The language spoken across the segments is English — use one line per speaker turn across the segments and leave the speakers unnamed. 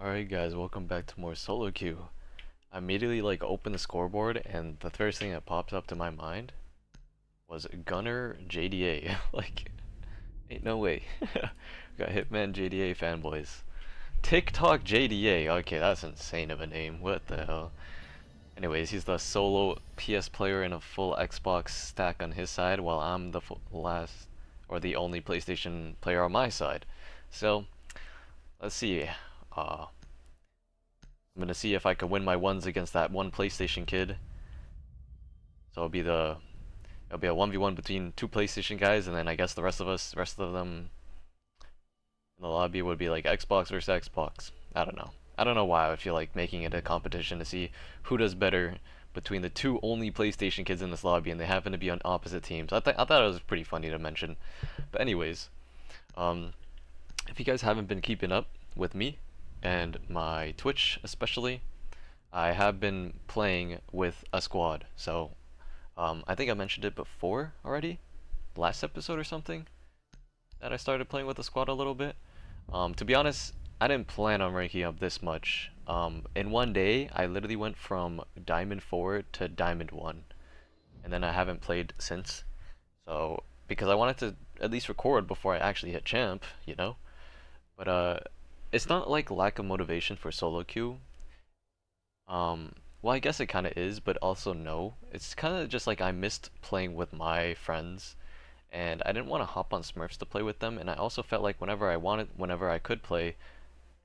Alright guys, welcome back to more solo queue. I immediately open the scoreboard and the first thing that pops up to my mind was Gunner JDA. Ain't no way. Got Hitman JDA fanboys. TikTok JDA. Okay, that's insane of a name. What the hell? Anyways, he's the solo PS player and a full Xbox stack on his side, while I'm the last or the only PlayStation player on my side. So, let's see. I'm gonna see if I can win my ones against that one PlayStation kid. So it'll be a 1v1 between two PlayStation guys, and then I guess the rest of them in the lobby would be like Xbox versus Xbox. I don't know. I don't know why I feel like making it a competition to see who does better between the two only PlayStation kids in this lobby, and they happen to be on opposite teams. I thought it was pretty funny to mention. But anyways, if you guys haven't been keeping up with me and my Twitch especially, I have been playing with a squad. So I think I mentioned it before already, last episode or something, that I started playing with the squad a little bit. To be honest, I didn't plan on ranking up this much. In one day, I literally went from Diamond 4 to Diamond 1, and then I haven't played since. So, because I wanted to at least record before I actually hit champ, you know? But it's not like lack of motivation for solo queue. Well, I guess it kind of is, but also no. It's kind of just like I missed playing with my friends, and I didn't want to hop on Smurfs to play with them, and I also felt like whenever I could play,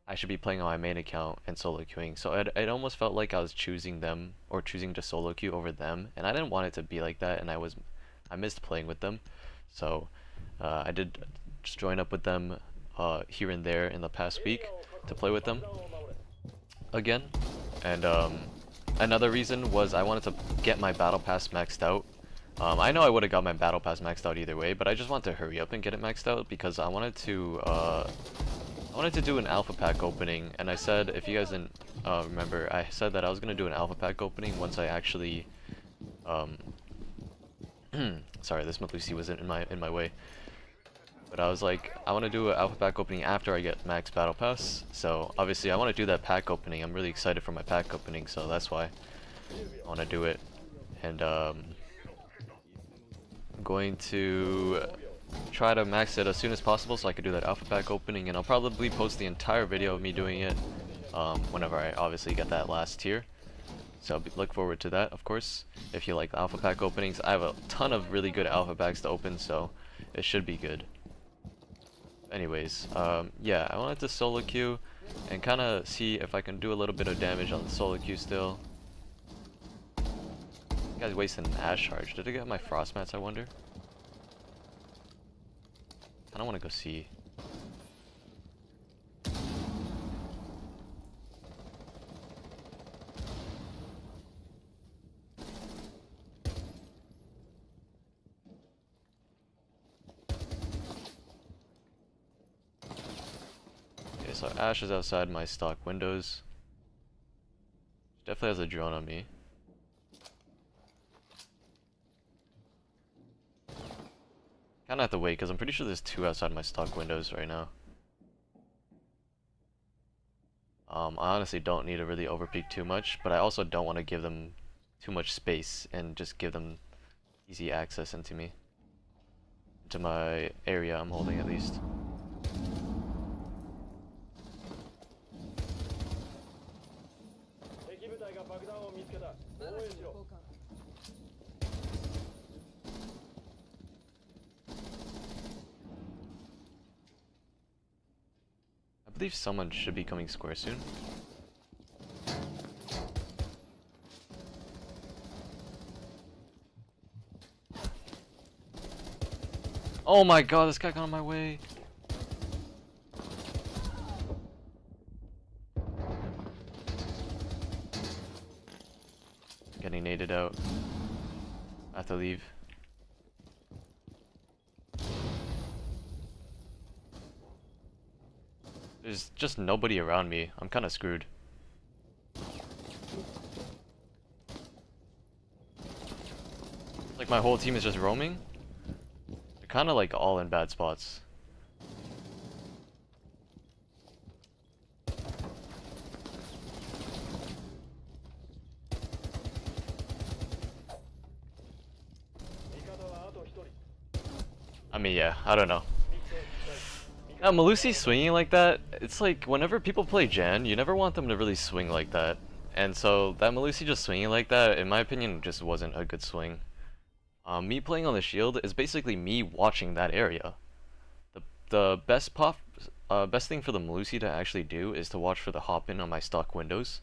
I should be playing on my main account and solo queuing. So it almost felt like I was choosing them or choosing to solo queue over them, and I didn't want it to be like that, and I missed playing with them. So I did just join up with them here and there in the past week to play with them again. And another reason was I wanted to get my battle pass maxed out. I know I would have got my battle pass maxed out either way, but I just wanted to hurry up and get it maxed out because I wanted to do an alpha pack opening. And I said, if you guys didn't remember, I said that I was gonna do an alpha pack opening once I actually sorry, this Melusi was in my way. But I was like, I want to do an alpha pack opening after I get max battle pass. So obviously I want to do that pack opening. I'm really excited for my pack opening, so that's why I want to do it. And I'm going to try to max it as soon as possible so I can do that alpha pack opening. And I'll probably post the entire video of me doing it whenever I obviously get that last tier. So look forward to that, of course. If you like alpha pack openings, I have a ton of really good alpha packs to open, so it should be good. Anyways, yeah, I wanted to solo queue and kind of see if I can do a little bit of damage on the solo queue still. You guys wasted an Ash charge. Did I get my frost mats, I wonder? I don't want to go see. So Ash is outside my stock windows. Definitely has a drone on me. Kinda have to wait because I'm pretty sure there's two outside my stock windows right now. I honestly don't need to really overpeak too much, but I also don't want to give them too much space and just give them easy access into me. Into my area I'm holding at least. I believe someone should be coming square soon. Oh my god, this guy got on my way. Getting naded out. I have to leave. There's just nobody around me. I'm kind of screwed. Like my whole team is just roaming. They're kind of like all in bad spots. I mean, yeah, I don't know. Malusi swinging like that, it's like whenever people play Jan, you never want them to really swing like that. And so that Malusi just swinging like that, in my opinion, just wasn't a good swing. Me playing on the shield is basically me watching that area. The best thing for the Malusi to actually do is to watch for the hop in on my stock windows.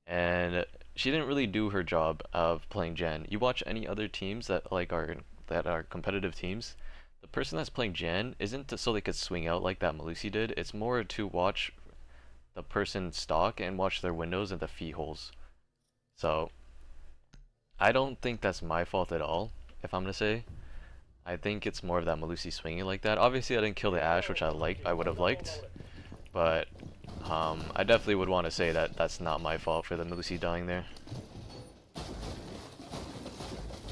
And she didn't really do her job of playing Jan. You watch any other teams that are competitive teams, the person that's playing Jan isn't so they could swing out like that Malusi did. It's more to watch the person stalk and watch their windows and the feet holes. So I don't think that's my fault at all, if I'm gonna say. I think it's more of that Malusi swinging like that. Obviously I didn't kill the Ashe, which I would have liked, but I definitely would want to say that that's not my fault for the Malusi dying there.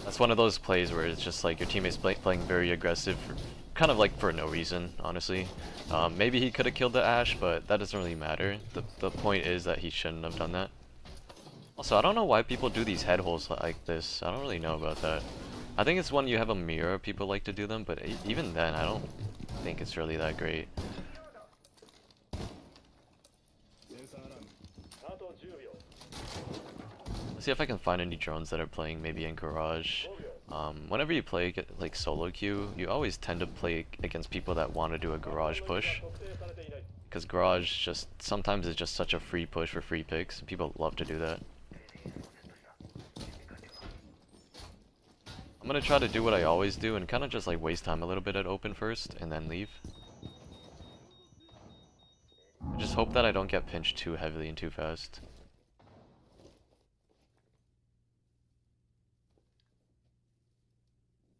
That's one of those plays where it's just like your teammate's playing very aggressive, kind of like for no reason, honestly. Maybe he could have killed the Ashe, but that doesn't really matter. The point is that he shouldn't have done that. Also, I don't know why people do these head holes like this. I don't really know about that. I think it's when you have a mirror, people like to do them, but even then, I don't think it's really that great. Let's see if I can find any drones that are playing maybe in Garage. Whenever you play like solo queue, you always tend to play against people that want to do a Garage push. Because Garage just sometimes is just such a free push for free picks. People love to do that. I'm gonna try to do what I always do and kind of just like waste time a little bit at open first and then leave. I just hope that I don't get pinched too heavily and too fast.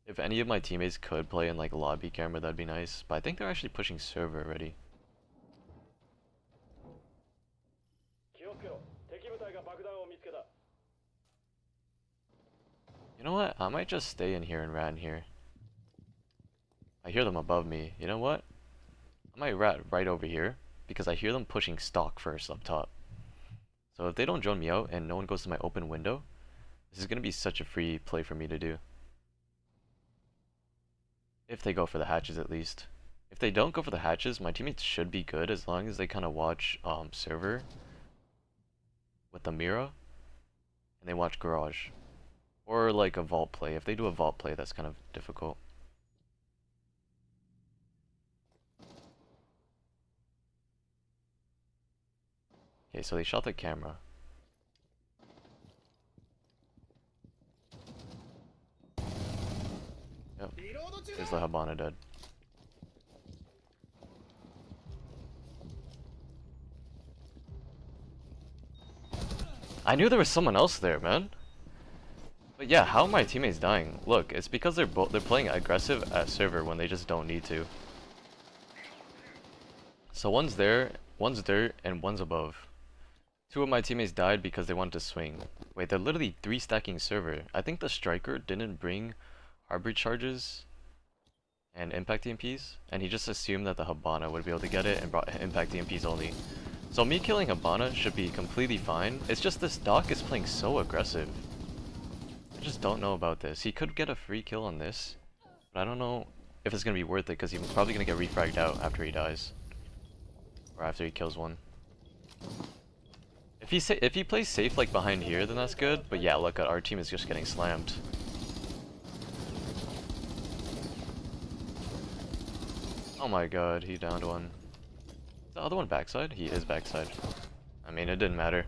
If any of my teammates could play in like lobby camera, that'd be nice. But I think they're actually pushing server already. You know what? I might just stay in here and rat in here. I hear them above me. You know what? I might rat right over here because I hear them pushing stock first up top. So if they don't drone me out and no one goes to my open window, this is going to be such a free play for me to do. If they go for the hatches at least. If they don't go for the hatches, my teammates should be good as long as they kind of watch server with the mirror and they watch garage. Or like a vault play. If they do a vault play, that's kind of difficult. Okay, so they shot the camera. Yep. Is the Habana dead? I knew there was someone else there, man. But yeah, how are my teammates dying? Look, it's because they're playing aggressive at server when they just don't need to. So one's there, one's dirt, and one's above. Two of my teammates died because they wanted to swing. Wait, they're literally 3-stacking server. I think the striker didn't bring harbor charges and impact EMPs, and he just assumed that the Habana would be able to get it and brought impact EMPs only. So me killing Habana should be completely fine. It's just this Doc is playing so aggressive. I just don't know about this. He could get a free kill on this, but I don't know if it's going to be worth it because he's probably going to get refragged out after he dies. Or after he kills one. If he plays safe like behind here, then that's good. But yeah, look, our team is just getting slammed. Oh my god, he downed one. The other one backside? He is backside. I mean, it didn't matter.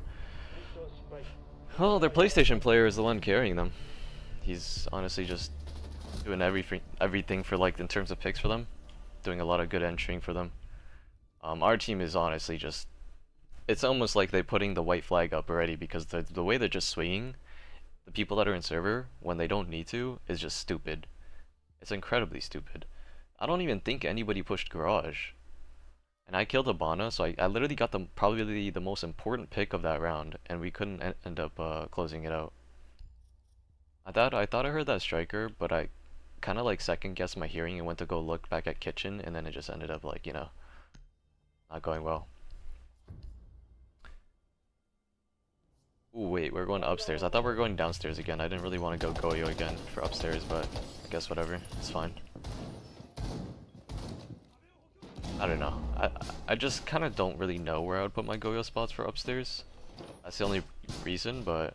Well, their PlayStation player is the one carrying them. He's honestly just doing everything for like in terms of picks for them. Doing a lot of good entering for them. Our team is honestly just... It's almost like they're putting the white flag up already because the way they're just swinging, the people that are in server, when they don't need to, is just stupid. It's incredibly stupid. I don't even think anybody pushed garage. And I killed Habana, so I literally got probably the most important pick of that round, and we couldn't end up closing it out. I thought I heard that striker, but I kind of like second guessed my hearing and went to go look back at kitchen, and then it just ended up like, you know, not going well. Ooh, wait. wait, we're going upstairs. I thought we were going downstairs again. I didn't really want to go Goyo again for upstairs, but I guess whatever. It's fine. I don't know. I just kind of don't really know where I would put my Goyo spots for upstairs. That's the only reason, but...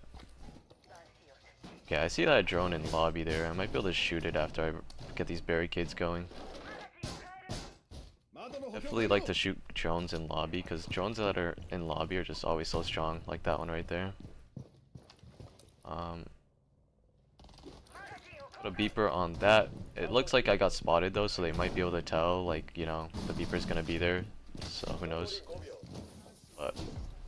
Okay, I see that drone in lobby there. I might be able to shoot it after I get these barricades going. Definitely like to shoot drones in lobby, because drones that are in lobby are just always so strong, like that one right there. Put a beeper on that. It looks like I got spotted though, so they might be able to tell, like, you know, the beeper's gonna be there, so who knows. But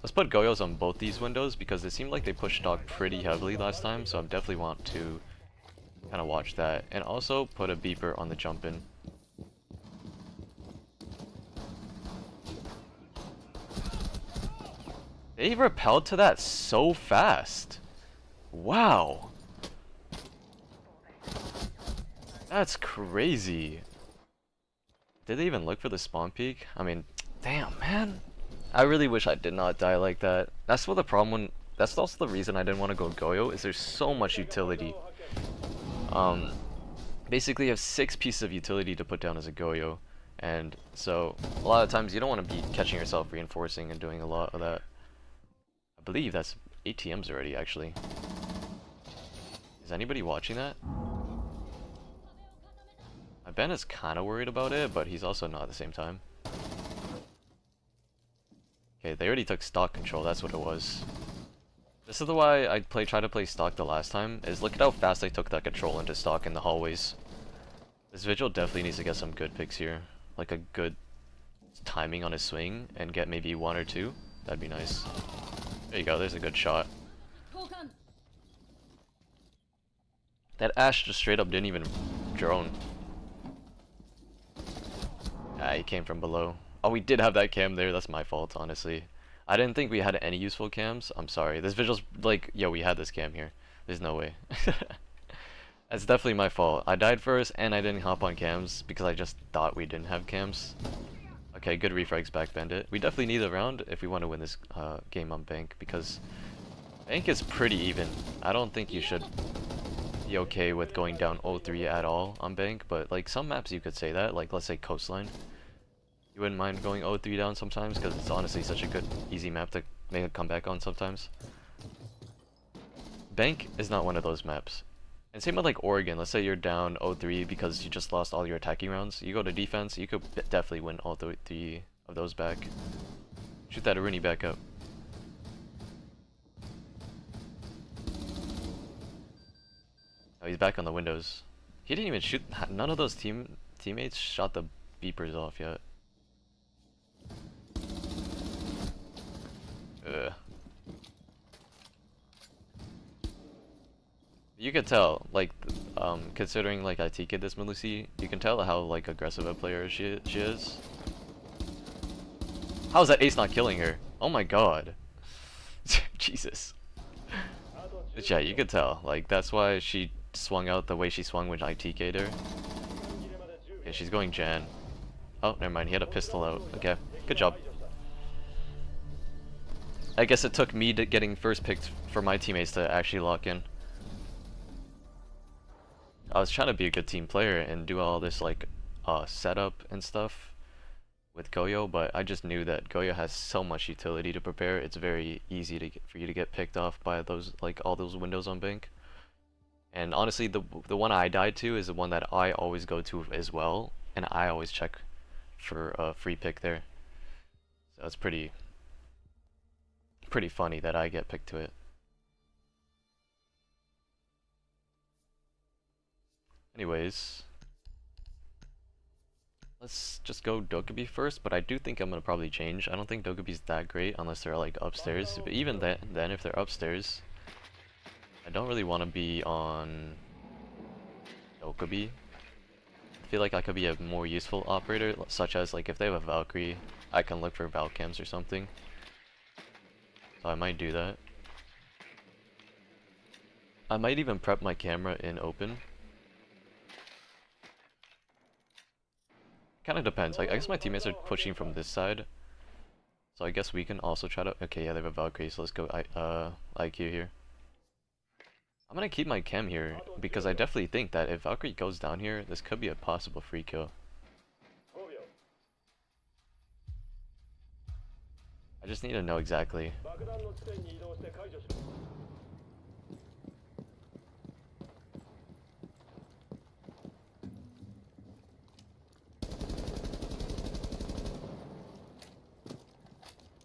let's put Goyos on both these windows, because it seemed like they pushed stock pretty heavily last time, so I definitely want to kind of watch that. And also put a beeper on the jump in. They repelled to that so fast. Wow. That's crazy. Did they even look for the spawn peak? I mean, damn, man. I really wish I did not die like that. That's what the problem when... That's also the reason I didn't want to go Goyo, is there's so much utility. Basically you have 6 pieces of utility to put down as a Goyo. And so, a lot of times you don't want to be catching yourself reinforcing and doing a lot of that. I believe that's ATMs already, actually. Is anybody watching that? My Ben is kind of worried about it, but he's also not at the same time. Okay, they already took stock control, that's what it was. This is the why I try to play stock the last time, is look at how fast they took that control into stock in the hallways. This Vigil definitely needs to get some good picks here. Like a good timing on his swing, and get maybe 1 or 2. That'd be nice. There you go, there's a good shot. That Ash just straight up didn't even drone. Ah, he came from below. Oh, we did have that cam there, that's my fault, honestly. I didn't think we had any useful cams. I'm sorry. This Vigil's like, yo, we had this cam here. There's no way. That's definitely my fault. I died first, and I didn't hop on cams, because I just thought we didn't have cams. Okay, good refrags back Bandit. We definitely need a round if we want to win this game on Bank, because Bank is pretty even. I don't think you should be okay with going down 0-3 at all on Bank, but like some maps you could say that, like let's say Coastline. You wouldn't mind going 0-3 down sometimes, because it's honestly such a good, easy map to make a comeback on sometimes. Bank is not one of those maps. And same with like Oregon, let's say you're down 0-3 because you just lost all your attacking rounds. You go to defense, you could definitely win all 3 of those back. Shoot that Rooney back up. Oh, he's back on the windows. He didn't even shoot, none of those teammates shot the beepers off yet. Ugh. You could tell, like, considering like I TK'd this Melusi, you can tell how like aggressive a player she is. How is that ace not killing her? Oh my god. Jesus. But yeah, you could tell. Like that's why she swung out the way she swung when I TK'd her. Okay, she's going Jan. Oh, never mind. He had a pistol out. Okay, good job. I guess it took me getting first picked for my teammates to actually lock in. I was trying to be a good team player and do all this like setup and stuff with Goyo, but I just knew that Goyo has so much utility to prepare. It's very easy to for you to get picked off by those like all those windows on Bank. And honestly, the one I died to is the one that I always go to as well, and I always check for a free pick there. So it's pretty funny that I get picked to it. Anyways, let's just go Dokkaebi first, but I do think I'm gonna probably change. I don't think Dokkaebi's that great unless they're like upstairs, but even then if they're upstairs, I don't really want to be on Dokkaebi. I feel like I could be a more useful operator, such as like if they have a Valkyrie, I can look for Valcams or something. So I might do that. I might even prep my camera in open. Kind of depends. Like, I guess my teammates are pushing from this side. So I guess we can also try to. Okay, yeah, they have a Valkyrie, so let's go IQ here. I'm gonna keep my chem here because I definitely think that if Valkyrie goes down here, this could be a possible free kill. I just need to know exactly.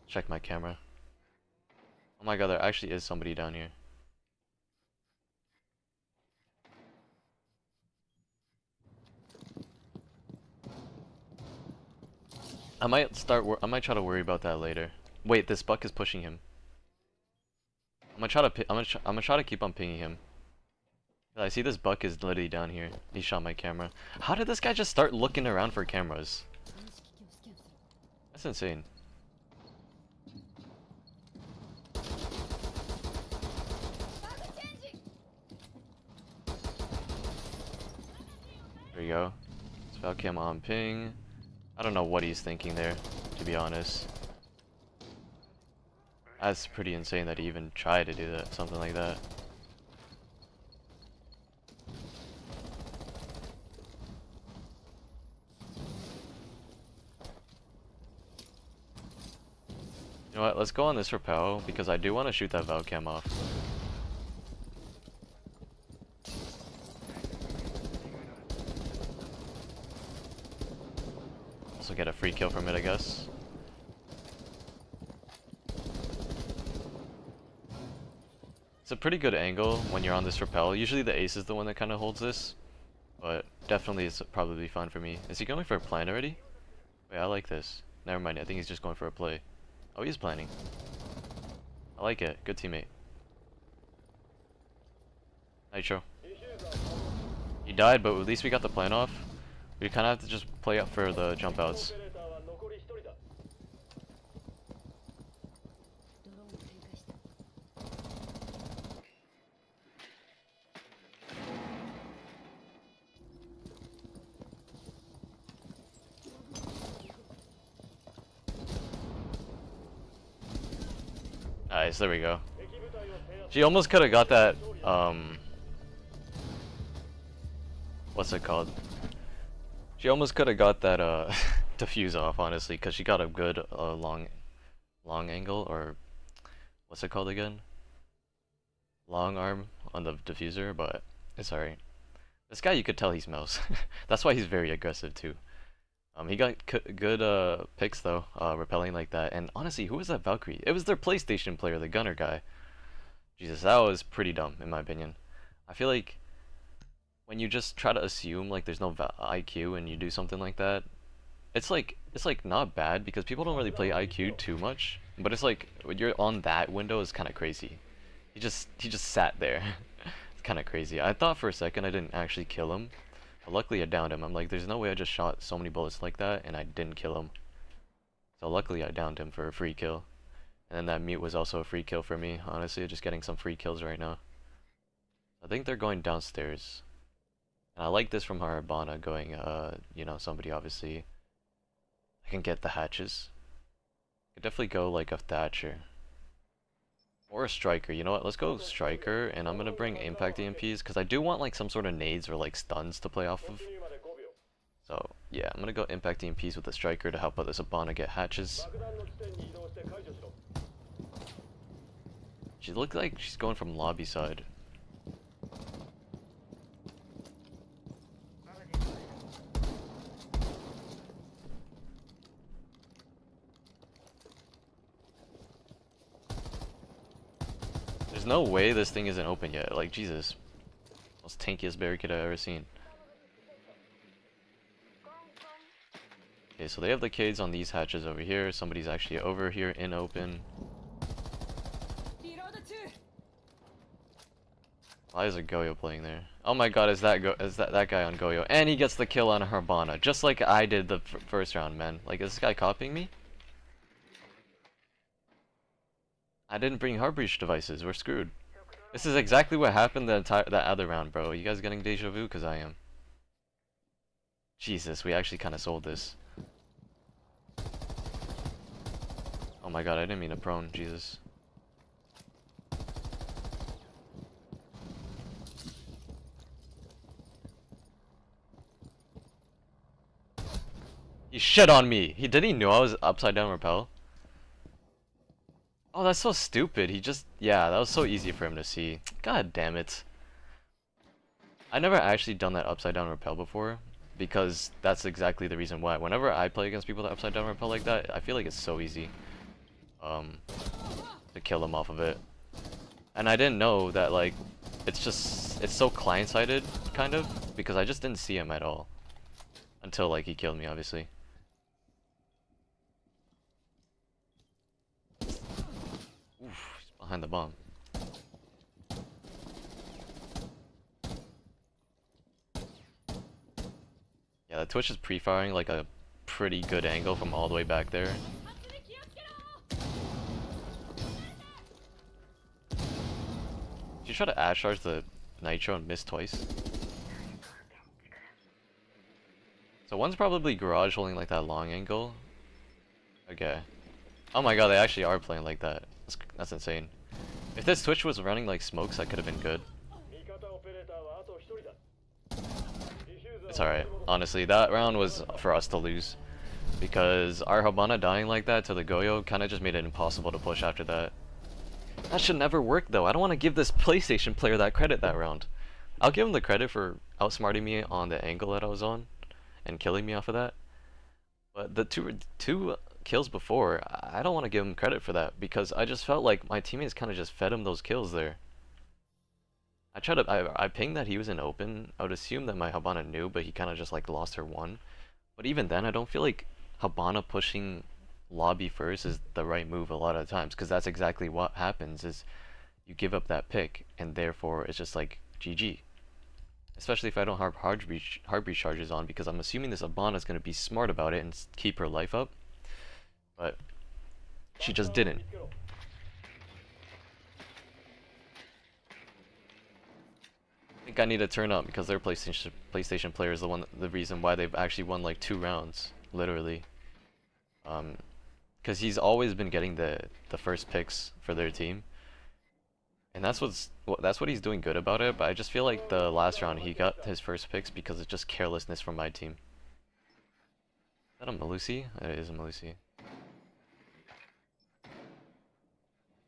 Check my camera. Oh my god, there actually is somebody down here. I might try to worry about that later. Wait, this buck is pushing him. I'm gonna try to keep on pinging him. I see this buck is literally down here. He shot my camera. How did this guy just start looking around for cameras? That's insane. There you go. It's Valcam on ping. I don't know what he's thinking there, to be honest. That's pretty insane that he even tried to do that, something like that. You know what, let's go on this rappel, because I do want to shoot that Valcam off. Also get a free kill from it, I guess. It's a pretty good angle when you're on this rappel. Usually the ace is the one that kind of holds this, but definitely it's probably fine for me. Is he going for a plan already? Wait, I like this. Never mind, I think he's just going for a play. Oh, he's planning. I like it. Good teammate. Nitro. He died, but at least we got the plan off. We kind of have to just play up for the jump outs. Nice, there we go. She almost could have got that, what's it called? She almost could have got that, diffuse off, honestly, because she got a good, long angle, or, what's it called again? Long arm on the diffuser, but it's alright. This guy, you could tell he smells. That's why he's very aggressive, too. He got good picks though, repelling like that. And honestly, who was that Valkyrie? It was their PlayStation player, the gunner guy. Jesus, that was pretty dumb in my opinion. I feel like when you just try to assume like there's no IQ and you do something like that, it's like not bad because people don't really play IQ too much. But it's like when you're on that window is kind of crazy. He just sat there. It's kind of crazy. I thought for a second I didn't actually kill him. Luckily I downed him. I'm like, there's no way I just shot so many bullets like that and I didn't kill him. So luckily I downed him for a free kill. And then that mute was also a free kill for me. Honestly, just getting some free kills right now. I think they're going downstairs. And I like this from Harabana going, you know, somebody obviously. I can get the hatches. Could definitely go like a Thatcher. Or a striker, you know what, let's go striker, and I'm gonna bring impact EMPs, because I do want like some sort of nades or like stuns to play off of. So, yeah, I'm gonna go impact EMPs with the striker to help out this Abana get hatches. She looks like she's going from lobby side. There's no way this thing isn't open yet. Like, Jesus. Most tankiest barricade I've ever seen. Okay, so they have the Cades on these hatches over here. Somebody's actually over here in open. Why is a Goyo playing there? Oh my god, is that guy on Goyo? And he gets the kill on Harbana, just like I did the first round, man. Like, is this guy copying me? I didn't bring heart breach devices. We're screwed. This is exactly what happened that other round, bro. You guys getting deja vu? Cause I am. Jesus, we actually kind of sold this. Oh my god, I didn't mean to prone, Jesus. He shit on me! Did he know I was upside down rappel? Oh, that's so stupid. He just, yeah, that was so easy for him to see. God damn it. I never actually done that upside down rappel before, because that's exactly the reason why. Whenever I play against people that upside down rappel like that, I feel like it's so easy to kill them off of it. And I didn't know that, like, it's so client-sided, kind of, because I just didn't see him at all. Until, like, he killed me, obviously. Oof, he's behind the bomb. Yeah, the Twitch is pre-firing like a pretty good angle from all the way back there. Did you try to ash charge the Nitro and miss twice? So one's probably garage holding like that long angle. Okay. Oh my god, they actually are playing like that. That's insane. If this Twitch was running like smokes, that could have been good. It's alright. Honestly, that round was for us to lose. Because our Habana dying like that to the Goyo kind of just made it impossible to push after that. That should never work though. I don't want to give this PlayStation player that credit that round. I'll give him the credit for outsmarting me on the angle that I was on and killing me off of that. But the two kills before, I don't want to give him credit for that because I just felt like my teammates kind of just fed him those kills there. I pinged that he was in open. I would assume that my Habana knew, but he kind of just like lost her one. But even then, I don't feel like Habana pushing lobby first is the right move a lot of times because that's exactly what happens is you give up that pick and therefore it's just like GG. Especially if I don't have hard breach charges on because I'm assuming this Habana is going to be smart about it and keep her life up. But she just didn't. I think I need to turn up because their PlayStation player is the reason why they've actually won like 2 rounds, literally. Because he's always been getting the first picks for their team, and that's what he's doing good about it. But I just feel like the last round he got his first picks because it's just carelessness from my team. Is that a Malusi? It is a Malusi.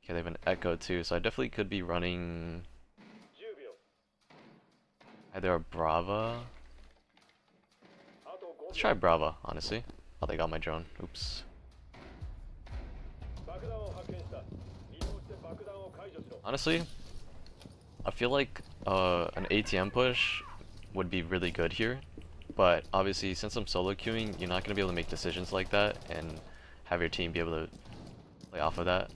Okay, they have an Echo too, so I definitely could be running either a Brava. Let's try Brava, honestly. Oh, they got my drone. Oops. Honestly, I feel like an ATM push would be really good here, but obviously since I'm solo queuing, you're not going to be able to make decisions like that and have your team be able to play off of that.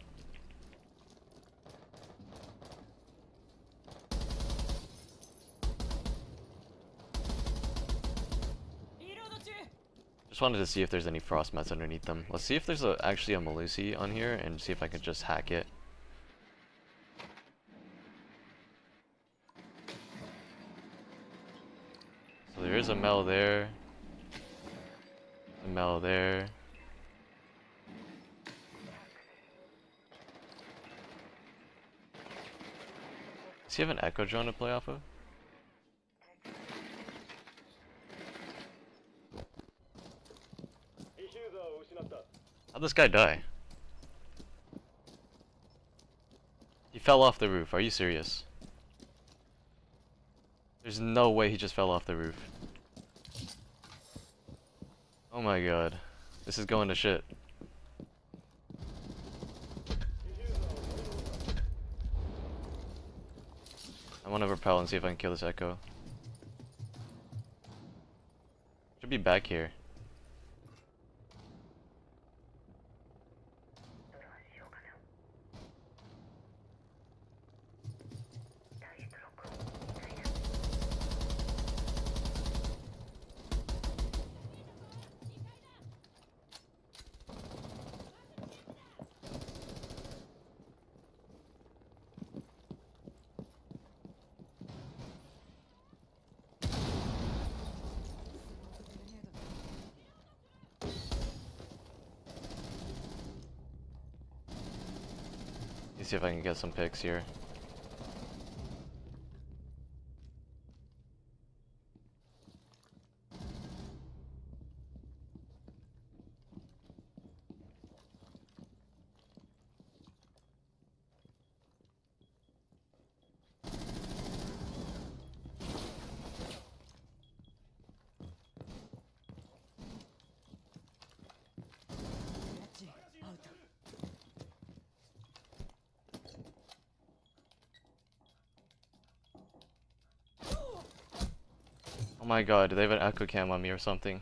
Just wanted to see if there's any frost mats underneath them. Let's see if there's actually a Malusi on here and see if I can just hack it. So there is a Mel there. A Mel there. Does he have an Echo drone to play off of? How'd this guy die? He fell off the roof. Are you serious? There's no way he just fell off the roof. Oh my god. This is going to shit. I want to repel and see if I can kill this Echo. Should be back here. Let's see if I can get some picks here. Oh my god, do they have an echo cam on me or something?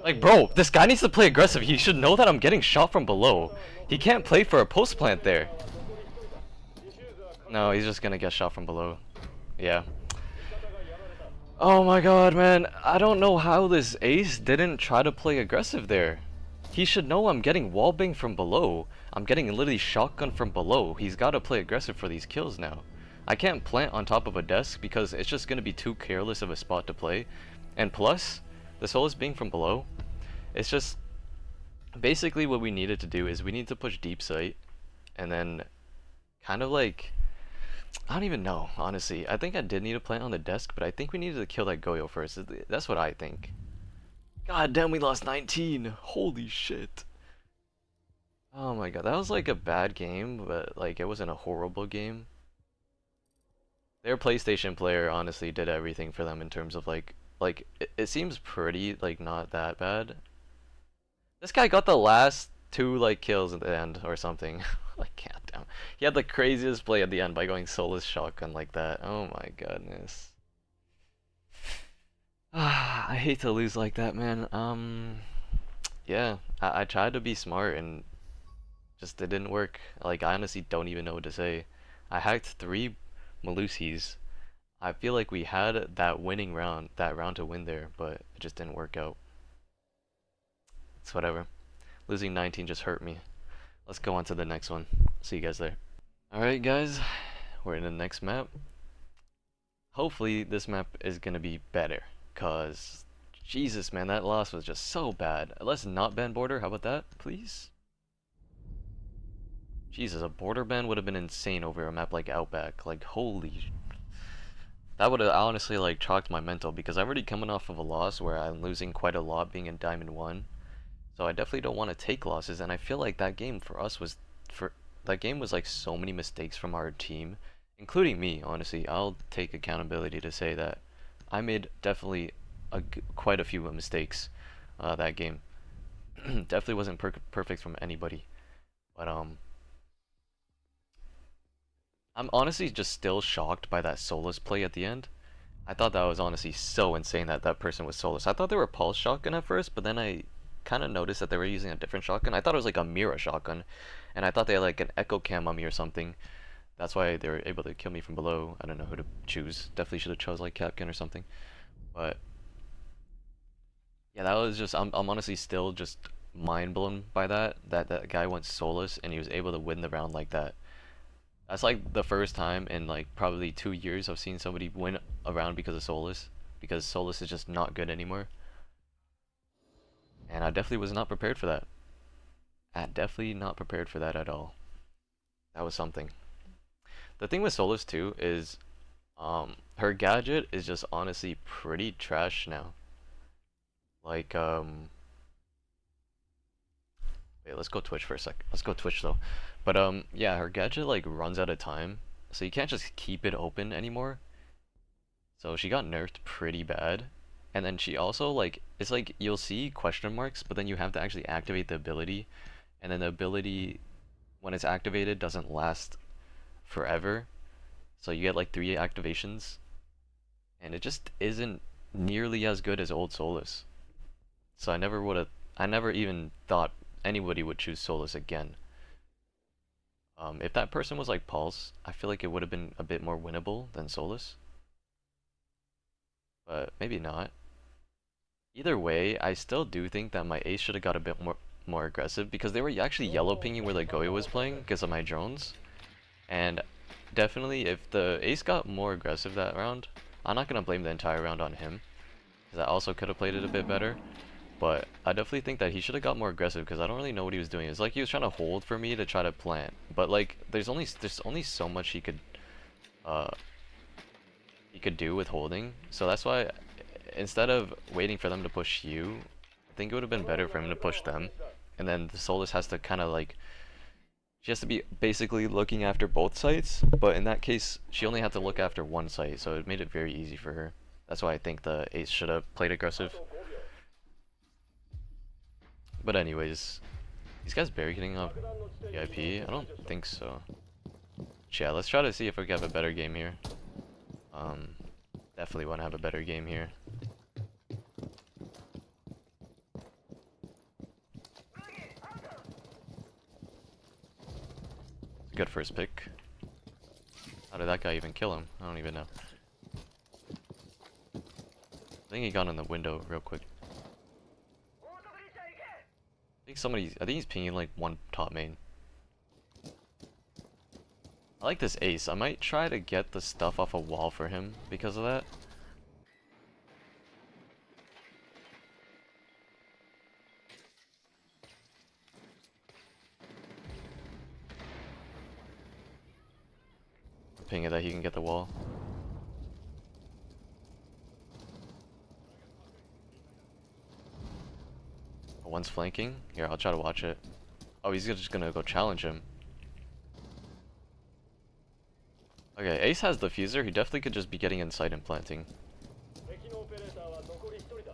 Like, bro, this guy needs to play aggressive. He should know that I'm getting shot from below. He can't play for a post plant there. No, he's just gonna get shot from below. Yeah. Oh my god, man. I don't know how this ace didn't try to play aggressive there. He should know I'm getting wallbang from below. I'm getting literally shotgun from below. He's gotta play aggressive for these kills now. I can't plant on top of a desk because it's just gonna be too careless of a spot to play. And plus, the Solus being from below, it's just basically what we needed to do is we need to push deep sight and then kind of like, I don't even know, honestly. I think I did need to plant on the desk, but I think we needed to kill that Goyo first. That's what I think. God damn, we lost 19. Holy shit. Oh my god, that was like a bad game, but like it wasn't a horrible game. Their PlayStation player honestly did everything for them in terms of like it seems pretty like not that bad. This guy got the last 2 like kills at the end or something. Like goddamn. He had the craziest play at the end by going Solus shotgun like that. Oh my goodness. I hate to lose like that, man. Yeah, I tried to be smart and just it didn't work. Like I honestly don't even know what to say. I hacked 3 Malusis. I feel like we had that winning round, that round to win there, but it just didn't work out. It's whatever. Losing 19 just hurt me. Let's go on to the next one. See you guys there. Alright guys, we're in the next map. Hopefully this map is gonna be better, cause Jesus man, that loss was just so bad. Let's not ban border, how about that, please? Jesus, a border ban would have been insane over a map like Outback. Like holy, that would have honestly like chalked my mental because I'm already coming off of a loss where I'm losing quite a lot being in Diamond 1. So I definitely don't want to take losses, and I feel like that game for us was that game was like so many mistakes from our team, including me. Honestly, I'll take accountability to say that I made definitely quite a few mistakes that game. Definitely wasn't perfect from anybody, but I'm honestly just still shocked by that Solus play at the end. I thought that was honestly so insane that that person was Solus. I thought they were pulse shotgun at first, but then I kind of noticed that they were using a different shotgun. I thought it was like a Mira shotgun, and I thought they had like an echo cam on me or something. That's why they were able to kill me from below. I don't know who to choose. Definitely should have chose like Capkin or something. But yeah, that was just I'm honestly still just mind blown by that guy went Solus and he was able to win the round like that. That's like the first time in like probably 2 years I've seen somebody win a round because of Solus, because Solus is just not good anymore. And I definitely was not prepared for that. Definitely not prepared for that at all. That was something. The thing with Solus too is her gadget is just honestly pretty trash now. Like wait, let's go Twitch for a sec. Let's go Twitch though. But yeah, her gadget like runs out of time. So you can't just keep it open anymore. So she got nerfed pretty bad. And then she also like, it's like you'll see question marks, but then you have to actually activate the ability, and then the ability when it's activated doesn't last forever. So you get like 3 activations, and it just isn't nearly as good as old Solus. So I never even thought anybody would choose Solus again. If that person was like Pulse, I feel like it would have been a bit more winnable than Solus. But maybe not. Either way, I still do think that my ace should have got a bit more aggressive because they were actually yellow pinging where the Goyo was playing because of my drones. And definitely, if the ace got more aggressive that round, I'm not gonna blame the entire round on him, because I also could have played it a bit better. But I definitely think that he should have got more aggressive because I don't really know what he was doing. It's like he was trying to hold for me to try to plant, but like there's only so much uh he could do with holding. So that's why instead of waiting for them to push you, I think it would have been better for him to push them, and then the Solus has to kind of like she has to be basically looking after both sites. But in that case, she only had to look after one site, so it made it very easy for her. That's why I think the ace should have played aggressive. But anyways, these guys barricading off VIP? I don't think so. Yeah, let's try to see if we can have a better game here. Um, Definitely want to have a better game here. Good first pick. How did that guy even kill him? I don't even know. I think he got in the window real quick. I think he's pinging like one top main. I like this ace. I might try to get the stuff off a wall for him because of that. Ping it that he can get the wall. One's flanking. Here, I'll try to watch it. Oh, he's just gonna go challenge him. Okay, Ace has the fuser. He definitely could just be getting inside and planting.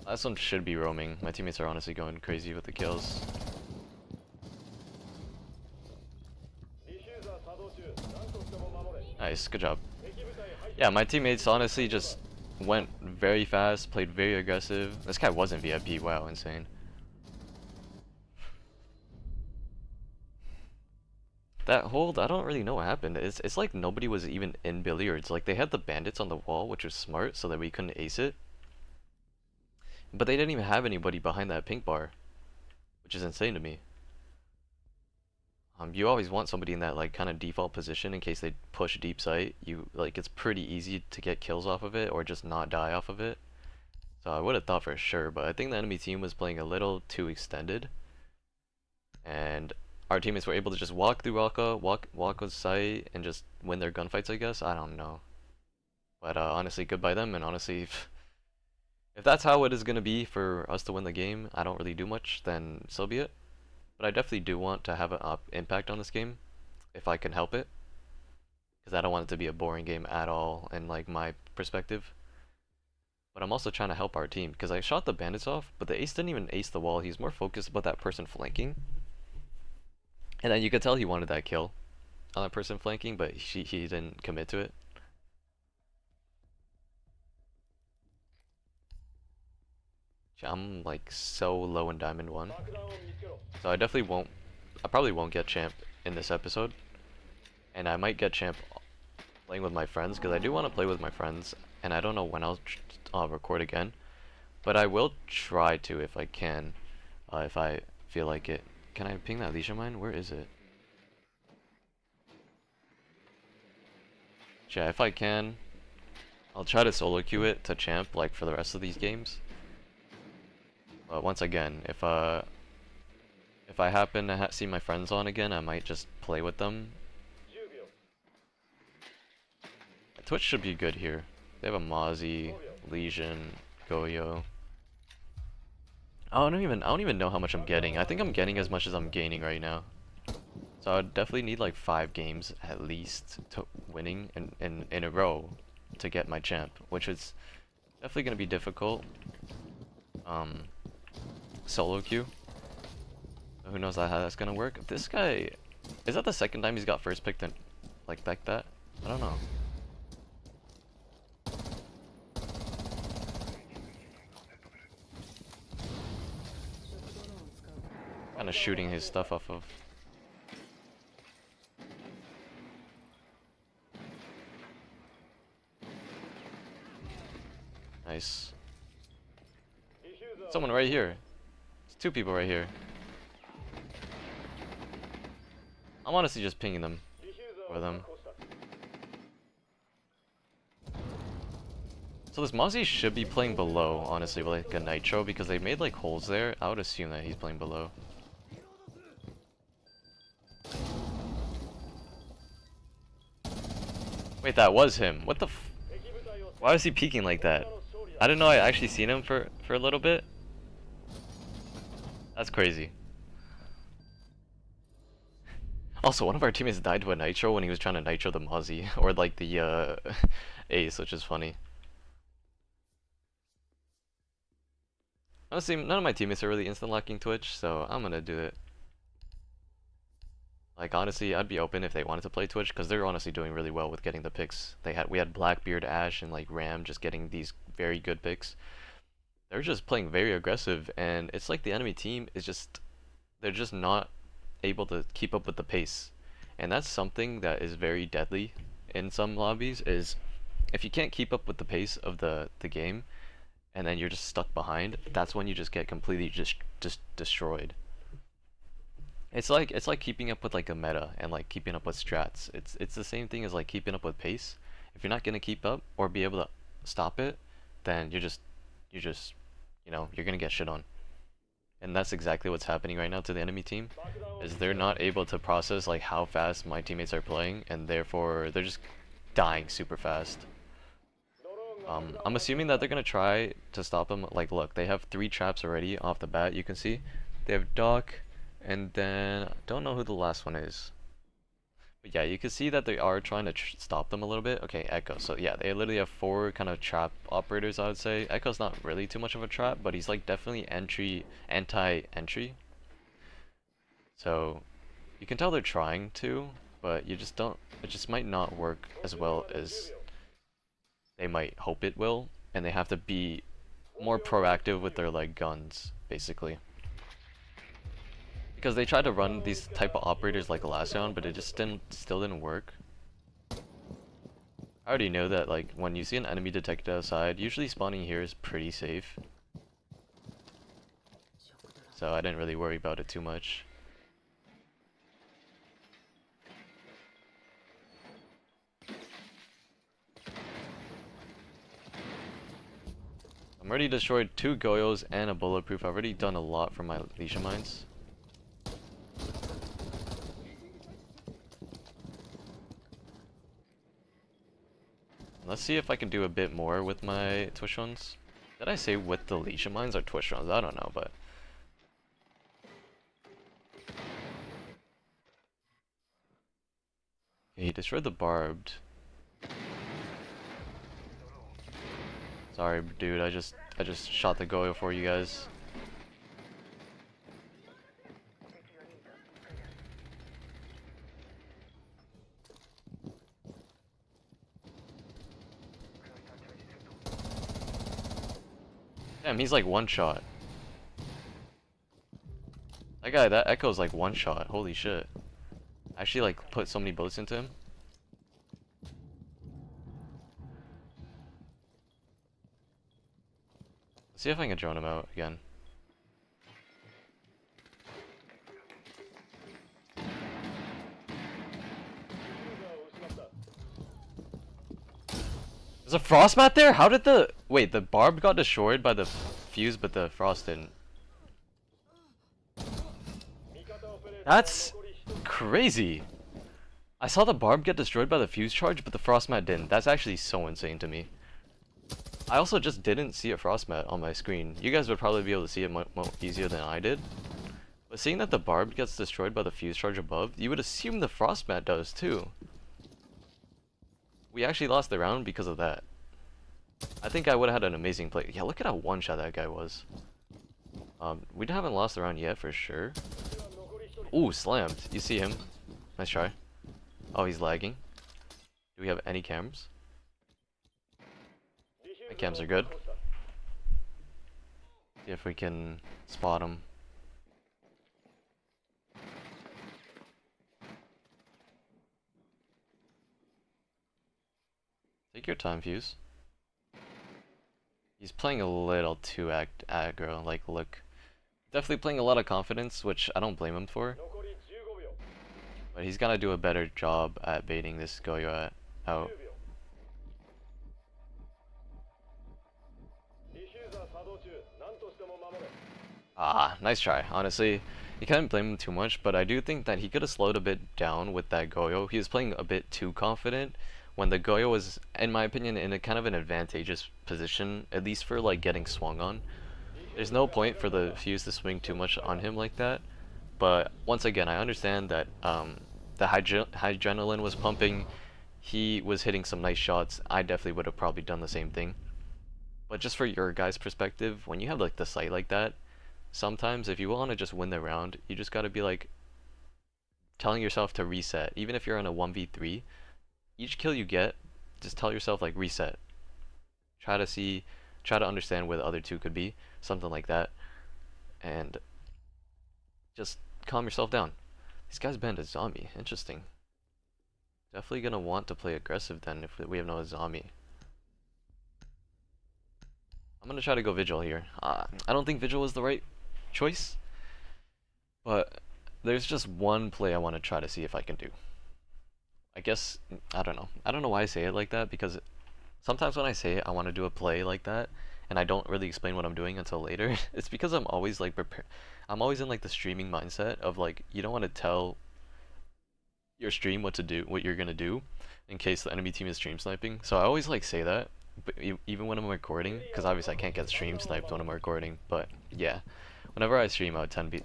Last one should be roaming. My teammates are honestly going crazy with the kills. Nice, good job. Yeah, my teammates honestly just went very fast, played very aggressive. This guy wasn't VIP. Wow, insane. That hold, I don't really know what happened. It's like nobody was even in billiards. Like they had the bandits on the wall, which was smart, so that we couldn't ace it. But they didn't even have anybody behind that pink bar, which is insane to me. You always want somebody in that like kind of default position in case they push deep sight. You like it's pretty easy to get kills off of it or just not die off of it. So I would have thought for sure, but I think the enemy team was playing a little too extended, and our teammates were able to just walk through walk with sight, and just win their gunfights. I guess I don't know, but honestly, good by them. And honestly, if that's how it is gonna be for us to win the game, I don't really do much. Then so be it. But I definitely do want to have an impact on this game, if I can help it, because I don't want it to be a boring game at all in like my perspective. But I'm also trying to help our team, because I shot the bandits off, but the ace didn't even ace the wall. He's more focused about that person flanking. And then you could tell he wanted that kill on that person flanking, but he didn't commit to it. I'm like so low in Diamond 1. So I probably won't get champ in this episode. And I might get champ playing with my friends, because I do want to play with my friends. And I don't know when I'll record again. But I will try to if I can, if I feel like it. Can I ping that leisure mine? Where is it? Yeah, if I can, I'll try to solo queue it to champ like for the rest of these games. But once again, if I happen to see my friends on again, I might just play with them. Twitch should be good here. They have a Mozzie, Legion, Goyo. I don't even know how much I'm getting. I think I'm getting as much as I'm gaining right now. So I would definitely need like 5 games at least to winning in a row to get my champ, which is definitely gonna be difficult. Solo queue. Who knows how that's gonna work? This guy, is that the second time he's got first picked and like that? I don't know. Kind of shooting his stuff off of. Nice. Someone right here. There's 2 people right here. I'm honestly just pinging them for them. So this Mozzie should be playing below, honestly, with like a Nitro, because they made like holes there. I would assume that he's playing below. Wait, that was him. What the f— Why was he peeking like that? I didn't know I actually seen him for a little bit. That's crazy. Also, one of our teammates died to a Nitro when he was trying to Nitro the Mozzie, or like the Ace, which is funny. Honestly, none of my teammates are really instant locking Twitch, so I'm gonna do it. Like honestly, I'd be open if they wanted to play Twitch, because they're honestly doing really well with getting the picks. We had Blackbeard, Ash, and like Ram just getting these very good picks. They're just playing very aggressive, and it's like the enemy team is just— they're just not able to keep up with the pace. And that's something that is very deadly in some lobbies, is if you can't keep up with the pace of the game and then you're just stuck behind, that's when you just get completely just destroyed. It's like keeping up with like a meta and like keeping up with strats. It's the same thing as like keeping up with pace. If you're not gonna keep up or be able to stop it, then you're just you're gonna get shit on. And that's exactly what's happening right now to the enemy team, is they're not able to process like how fast my teammates are playing, and therefore they're just dying super fast. I'm assuming that they're gonna try to stop them. Like, look, they have 3 traps already off the bat. You can see they have Doc, and then don't know who the last one is. But yeah, you can see that they are trying to stop them a little bit. Okay, Echo. So yeah, they literally have 4 kind of trap operators, I would say. Echo's not really too much of a trap, but he's like definitely anti-entry. So you can tell they're trying to, but you just don't— it just might not work as well as they might hope it will, and they have to be more proactive with their like guns, basically. Because they tried to run these type of operators like last round, but it just still didn't work. I already know that like when you see an enemy detected outside, usually spawning here is pretty safe. So I didn't really worry about it too much. I'm already destroyed 2 Goyos and a bulletproof. I've already done a lot for my Leisha Mines. Let's see if I can do a bit more with my Twitch runs. Did I say with the Leisha Mines or Twitch runs? I don't know, but... he destroyed the barbed. Sorry, dude. I just shot the Goyo for you guys. Damn, he's like 1 shot. That Echo's like 1 shot. Holy shit. I actually like put so many bullets into him. Let's see if I can drone him out again. There's a frost mat there? How did the— wait, the barb got destroyed by the fuse, but the frost didn't. That's crazy. I saw the barb get destroyed by the fuse charge, but the frost mat didn't. That's actually so insane to me. I also just didn't see a frost mat on my screen. You guys would probably be able to see it much easier than I did. But seeing that the barb gets destroyed by the fuse charge above, you would assume the frost mat does too. We actually lost the round because of that. I think I would have had an amazing play. Yeah, look at how 1 shot that guy was. We haven't lost the round yet for sure. Ooh, slammed. You see him. Nice try. Oh, he's lagging. Do we have any cams? My cams are good. See if we can spot him. Take your time, Fuse. He's playing a little too aggro. Like, look. Definitely playing a lot of confidence, which I don't blame him for. But he's gotta do a better job at baiting this Goyo out. Ah, nice try. Honestly, you can't blame him too much, but I do think that he could have slowed a bit down with that Goyo. He was playing a bit too confident when the Goyo was, in my opinion, in a kind of an advantageous position, at least for like getting swung on. There's no point for the Fuse to swing too much on him like that. But once again, I understand that the high adrenaline was pumping. He was hitting some nice shots. I definitely would have probably done the same thing. But just for your guys' perspective, when you have like the sight like that, sometimes if you want to just win the round, you just gotta be like telling yourself to reset. Even if you're on a 1v3, each kill you get, just tell yourself like reset. Try to see, try to understand where the other two could be, something like that, and just calm yourself down. These guys banned a zombie. Interesting. Definitely gonna want to play aggressive then if we have no zombie. I'm gonna try to go Vigil here. I don't think Vigil was the right choice, but there's just one play I want to try to see if I can do. I guess, I don't know. I don't know why I say it like that, because sometimes when I say I want to do a play like that, and I don't really explain what I'm doing until later, it's because I'm always like I'm always in like the streaming mindset of like, you don't want to tell your stream what to do, what you're gonna do, in case the enemy team is stream sniping. So I always like say that, but even when I'm recording, because obviously I can't get stream sniped when I'm recording. But yeah, whenever I stream, I would tend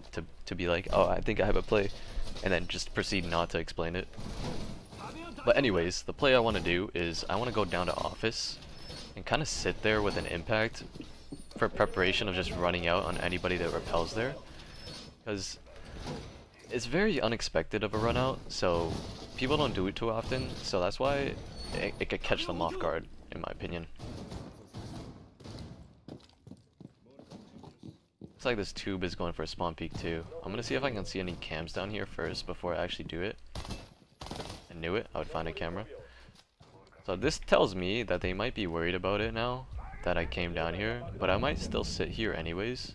to be like, oh, I think I have a play, and then just proceed not to explain it. But anyways, the play I want to do is I want to go down to office and kind of sit there with an impact for preparation of just running out on anybody that repels there, because it's very unexpected of a run out, so people don't do it too often, so that's why it could catch them off guard, in my opinion. Looks like this tube is going for a spawn peek too. I'm gonna see if I can see any cams down here first before I actually do it. I knew it, I would find a camera. So this tells me that they might be worried about it now that I came down here, but I might still sit here anyways.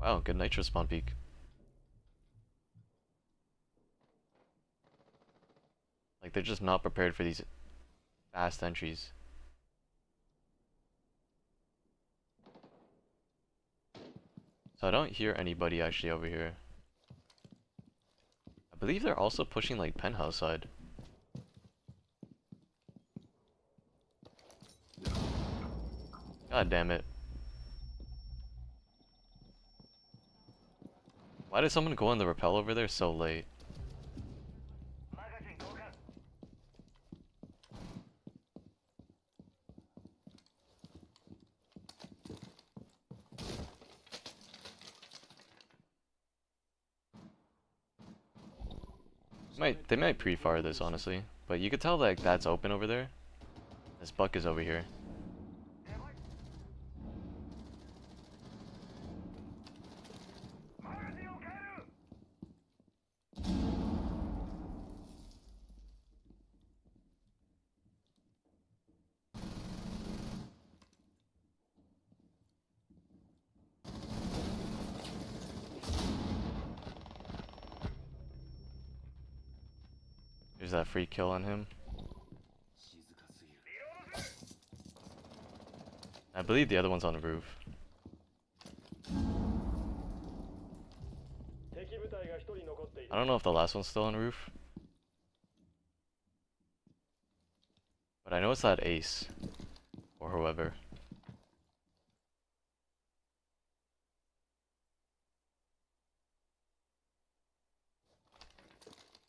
Wow, good nitro spawn peek. Like, they're just not prepared for these fast entries. So I don't hear anybody actually over here. I believe they're also pushing like penthouse side. God damn it. Why did someone go on the rappel over there so late? They might pre-fire this honestly, but you could tell like that's open over there. This buck is over here. There's that free kill on him. I believe the other one's on the roof. I don't know if the last one's still on the roof, but I know it's that ace or whoever.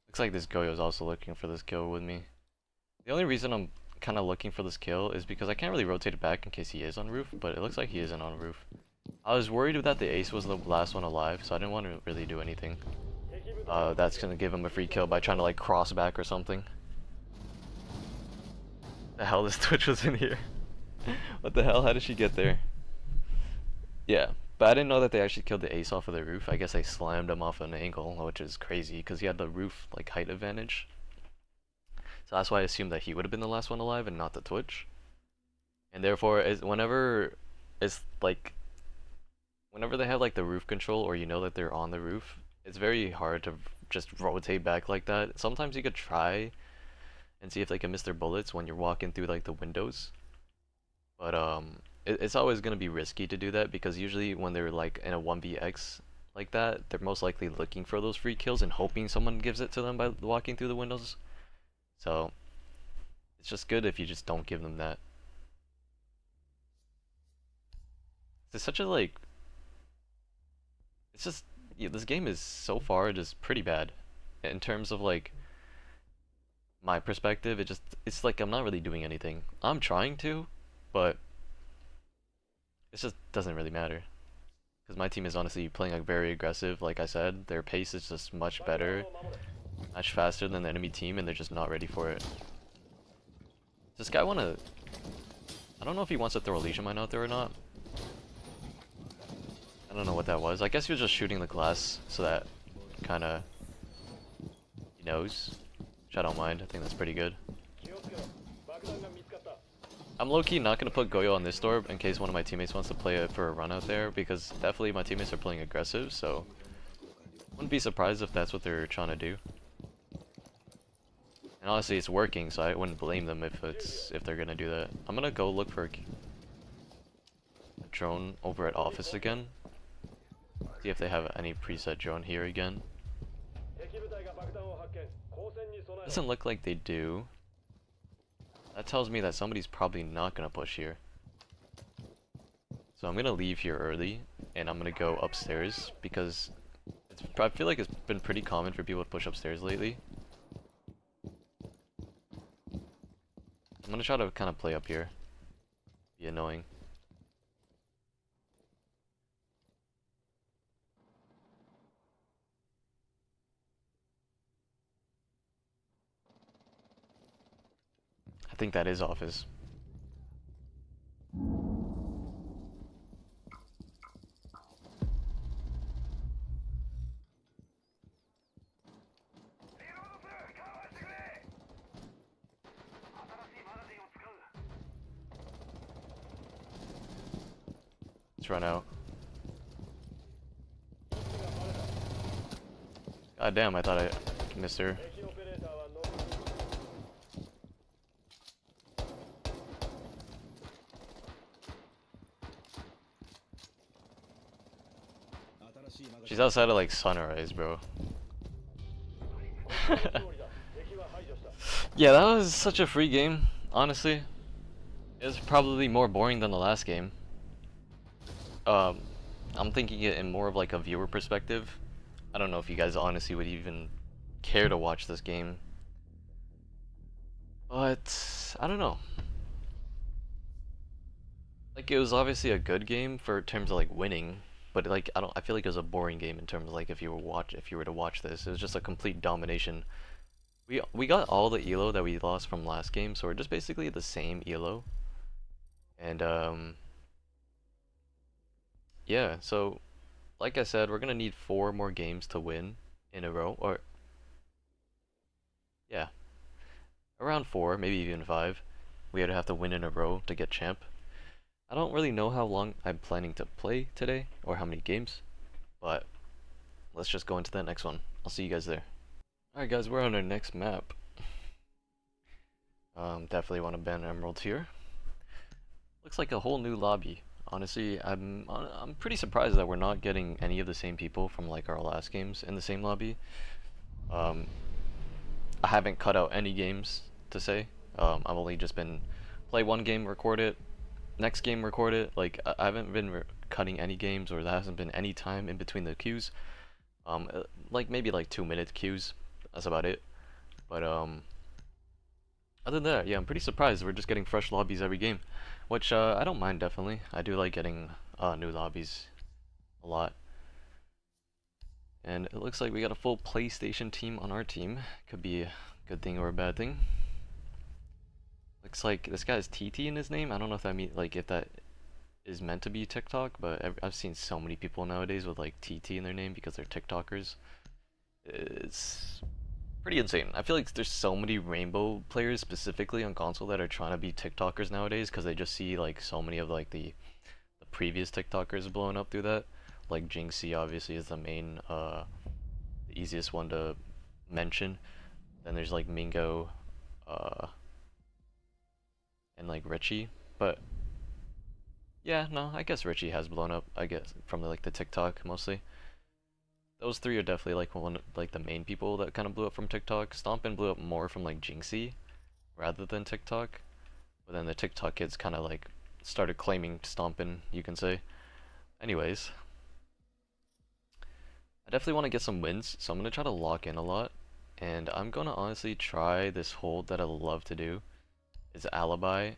Looks like this Goyo is also looking for this kill with me. The only reason I'm kind of looking for this kill is because I can't really rotate it back in case he is on roof, but it looks like he isn't on roof. I was worried that the ace was the last one alive, so I didn't want to really do anything. That's gonna give him a free kill by trying to like cross back or something. The hell, this Twitch was in here. What the hell, how did she get there? Yeah, but I didn't know that they actually killed the ace off of the roof. I guess they slammed him off an angle, which is crazy because he had the roof like height advantage. So that's why I assumed that he would have been the last one alive and not the Twitch. And therefore, whenever it's like, whenever they have like the roof control or you know that they're on the roof, it's very hard to just rotate back like that. Sometimes you could try and see if they can miss their bullets when you're walking through like the windows. But it's always gonna be risky to do that because usually when they're like in a 1vx like that, they're most likely looking for those free kills and hoping someone gives it to them by walking through the windows. So it's just good if you just don't give them that. It's such a like, it's just yeah, this game is so far just pretty bad in terms of like my perspective. It's like I'm not really doing anything. I'm trying to, but it just doesn't really matter. Because my team is honestly playing like very aggressive. Like I said, their pace is just much better, much faster than the enemy team, and they're just not ready for it. Does this guy wanna? I don't know if he wants to throw a Legion Mine out there or not. I don't know what that was. I guess he was just shooting the glass so that kinda he knows. Which I don't mind. I think that's pretty good. I'm low-key not gonna put Goyo on this door in case one of my teammates wants to play it for a run out there, because definitely my teammates are playing aggressive, so wouldn't be surprised if that's what they're trying to do. And honestly, it's working, so I wouldn't blame them if they're gonna do that. I'm gonna go look for a drone over at office again. See if they have any preset drone here again. Doesn't look like they do. That tells me that somebody's probably not gonna push here. So I'm gonna leave here early, and I'm gonna go upstairs, because I feel like it's been pretty common for people to push upstairs lately. I'm gonna try to kind of play up here. Be annoying. I think that is office. Let's run out. God damn, I thought I missed her. She's outside of like Sunrise, bro. Yeah, that was such a free game, honestly. It was probably more boring than the last game. I'm thinking it in more of like a viewer perspective. I don't know if you guys honestly would even care to watch this game. But I don't know. Like it was obviously a good game for terms of like winning, but like I feel like it was a boring game in terms of like if you were to watch this. It was just a complete domination. We got all the elo that we lost from last game, so we're just basically the same elo. And yeah, so like I said, we're gonna need 4 more games to win in a row, or yeah, around 4, maybe even 5. We would have to win in a row to get champ. I don't really know how long I'm planning to play today, or how many games, but let's just go into that next one. I'll see you guys there. Alright guys, we're on our next map. Definitely want to ban emeralds here. Looks like a whole new lobby. Honestly, I'm pretty surprised that we're not getting any of the same people from like our last games in the same lobby. I haven't cut out any games to say. I've only just been play one game, record it, next game, record it. Like I haven't been cutting any games, or there hasn't been any time in between the queues. Like maybe like 2-minute queues. That's about it. But other than that, yeah, I'm pretty surprised we're just getting fresh lobbies every game, which I don't mind definitely. I do like getting new lobbies a lot. And it looks like we got a full PlayStation team on our team. Could be a good thing or a bad thing. Looks like this guy has TT in his name. I don't know if that means like if that is meant to be TikTok, but I've seen so many people nowadays with like TT in their name because they're TikTokers. It's pretty insane. I feel like there's so many Rainbow players specifically on console that are trying to be TikTokers nowadays because they just see like so many of like the previous TikTokers blowing up through that. Like Jinxie obviously is the main, the easiest one to mention. Then there's like Mingo, and like Richie, but yeah, no, I guess Richie has blown up. I guess from like the TikTok mostly. Those three are definitely like like the main people that kind of blew up from TikTok. Stompin blew up more from like Jinxie rather than TikTok, but then the TikTok kids kind of like started claiming Stompin, you can say. Anyways, I definitely want to get some wins, so I'm gonna try to lock in a lot, and I'm gonna honestly try this hold that I love to do. Is Alibi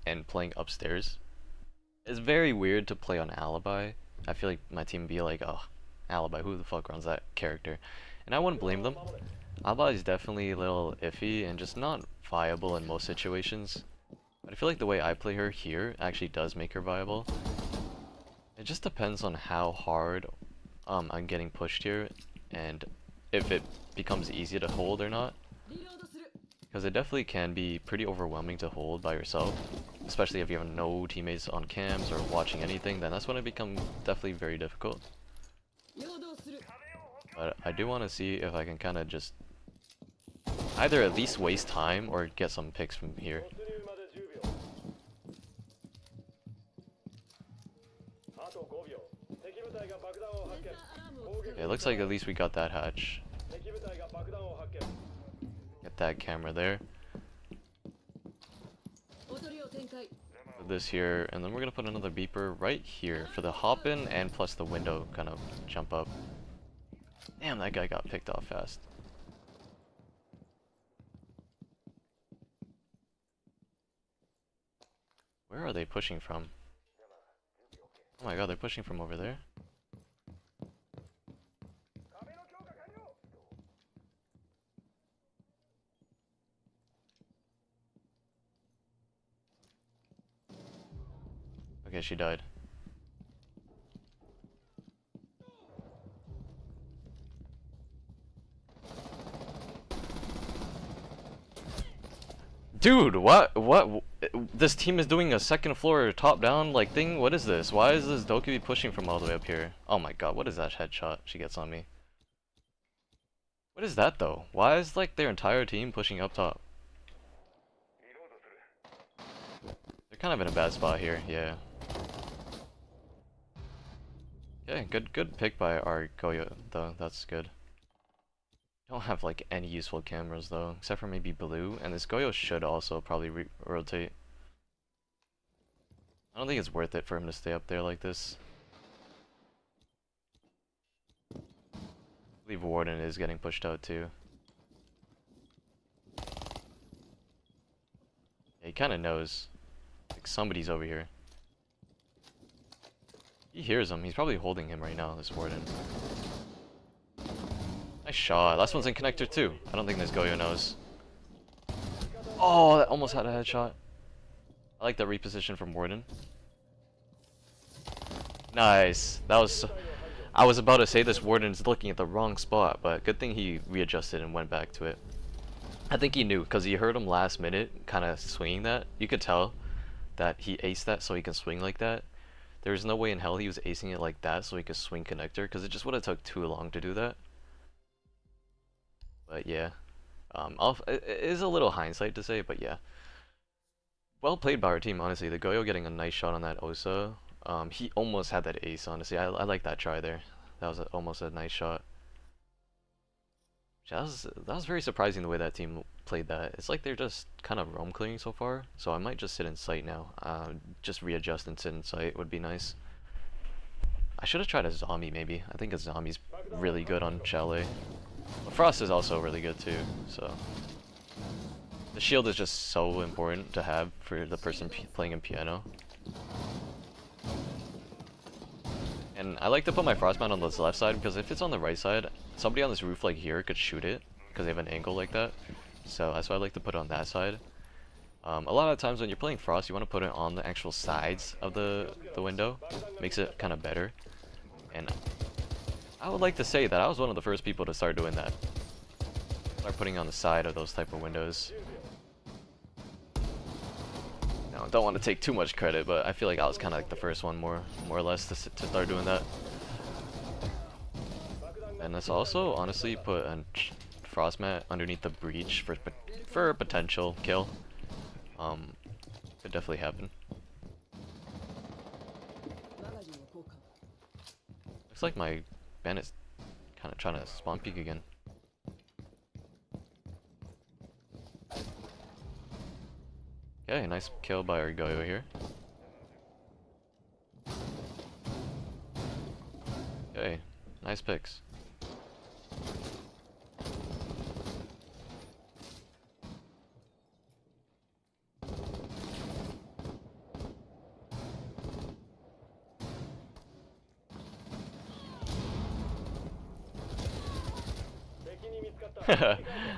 and playing upstairs. It's very weird to play on Alibi. I feel like my team would be like, oh, Alibi, who the fuck runs that character? And I wouldn't blame them. Alibi is definitely a little iffy and just not viable in most situations. But I feel like the way I play her here actually does make her viable. It just depends on how hard I'm getting pushed here and if it becomes easy to hold or not. Because it definitely can be pretty overwhelming to hold by yourself, especially if you have no teammates on cams or watching anything, then that's when it becomes definitely very difficult. But I do want to see if I can kind of just either at least waste time or get some picks from here. Okay, it looks like at least we got that hatch. Get that camera there. Put this here, and then we're gonna put another beeper right here for the hop in and plus the window kind of jump up. Damn, that guy got picked off fast. Where are they pushing from? Oh my god, they're pushing from over there. Okay, she died. Dude, what? This team is doing a second floor top down like thing? What is this? Why is this Doki pushing from all the way up here? Oh my god, what is that headshot she gets on me? What is that though? Why is like their entire team pushing up top? They're kind of in a bad spot here, yeah. Okay, good pick by our Goyo though, that's good. Don't have like any useful cameras though, except for maybe blue, and this Goyo should also probably rotate. I don't think it's worth it for him to stay up there like this. I believe Warden is getting pushed out too. Yeah, he kind of knows. Like somebody's over here. He hears him. He's probably holding him right now, this Warden. Nice shot. Last one's in connector too. I don't think this Goyo knows. Oh, that almost had a headshot. I like that reposition from Warden. Nice. That was so I was about to say this Warden's looking at the wrong spot, but good thing he readjusted and went back to it. I think he knew, because he heard him last minute kind of swinging that. You could tell that he aced that so he can swing like that. There's no way in hell he was acing it like that so he could swing connector, because it just would have took too long to do that. But yeah, it is a little hindsight to say, but yeah. Well played by our team, honestly. The Goyo getting a nice shot on that Osa. He almost had that ace, honestly. I like that try there. That was almost a nice shot. Yeah, that was very surprising the way that team played that. It's like they're just kind of roam clearing so far, so I might just sit in sight now. Just readjust and sit in sight would be nice. I should have tried a zombie maybe. I think a zombie's really good on Chalet. But Frost is also really good too, so. The shield is just so important to have for the person playing in piano. And I like to put my Frostbound on this left side because if it's on the right side, somebody on this roof like here could shoot it because they have an angle like that. So that's why I like to put it on that side. A lot of times when you're playing Frost, you want to put it on the actual sides of the window. Makes it kind of better. And I would like to say that I was one of the first people to start doing that. Start putting on the side of those type of windows. Now, don't want to take too much credit, but I feel like I was kind of like the first one, more or less, to start doing that. And let's also honestly put a frost mat underneath the breach for a potential kill. Could definitely happen. Looks like my bandit's kind of trying to spawn peek again. Okay, nice kill by our Goyo here. Okay, nice picks.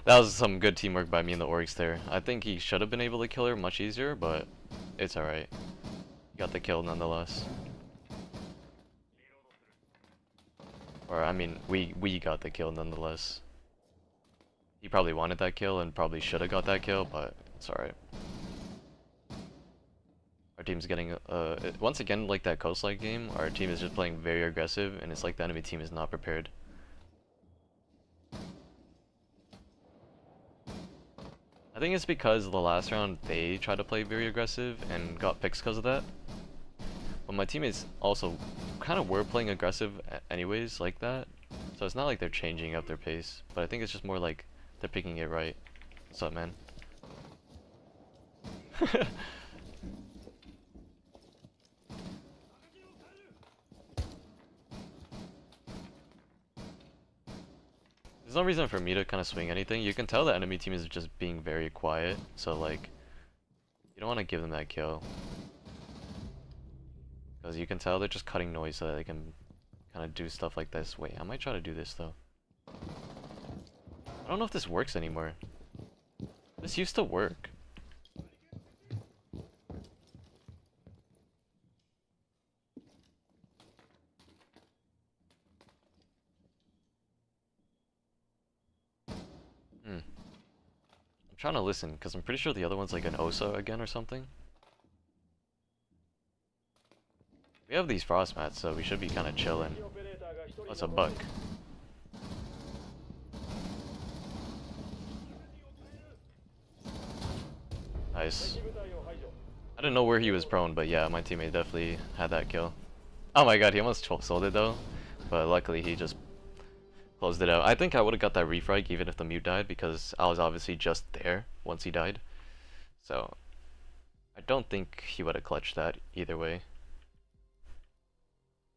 That was some good teamwork by me and the Oryx there. I think he should have been able to kill her much easier, but it's alright. Got the kill nonetheless. Or, I mean, we got the kill nonetheless. He probably wanted that kill and probably should have got that kill, but it's alright. Our team's getting, once again, like that coastline game, our team is just playing very aggressive, and it's like the enemy team is not prepared. I think it's because the last round they tried to play very aggressive and got picks because of that. But my teammates also kind of were playing aggressive anyways like that. So it's not like they're changing up their pace. But I think it's just more like they're picking it right. What's up, man? There's no reason for me to kind of swing anything. You can tell the enemy team is just being very quiet. So like, you don't want to give them that kill. Because you can tell they're just cutting noise so that they can kind of do stuff like this. Wait, I might try to do this though. I don't know if this works anymore. This used to work. I'm trying to listen, because I'm pretty sure the other one's like an Osa again or something. We have these frost mats, so we should be kind of chilling. Oh, it's a buck. Nice. I didn't know where he was prone, but yeah, my teammate definitely had that kill. Oh my god, he almost sold it though, but luckily he just closed it out. I think I would have got that refrag even if the mute died, because I was obviously just there once he died. So I don't think he would have clutched that either way.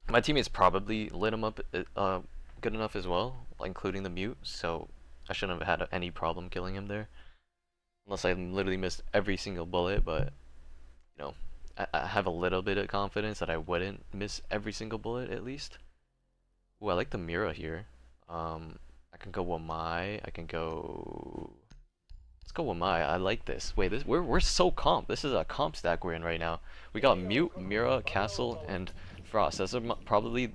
My teammates probably lit him up good enough as well, including the mute, so I shouldn't have had any problem killing him there. Unless I literally missed every single bullet, but you know, I have a little bit of confidence that I wouldn't miss every single bullet at least. Ooh, I like the Mira here. I can go Wamai. I can go. Let's go Wamai. I like this. Wait, we're so comp. This is a comp stack we're in right now. We got Mute, Mira, Castle, and Frost. That's probably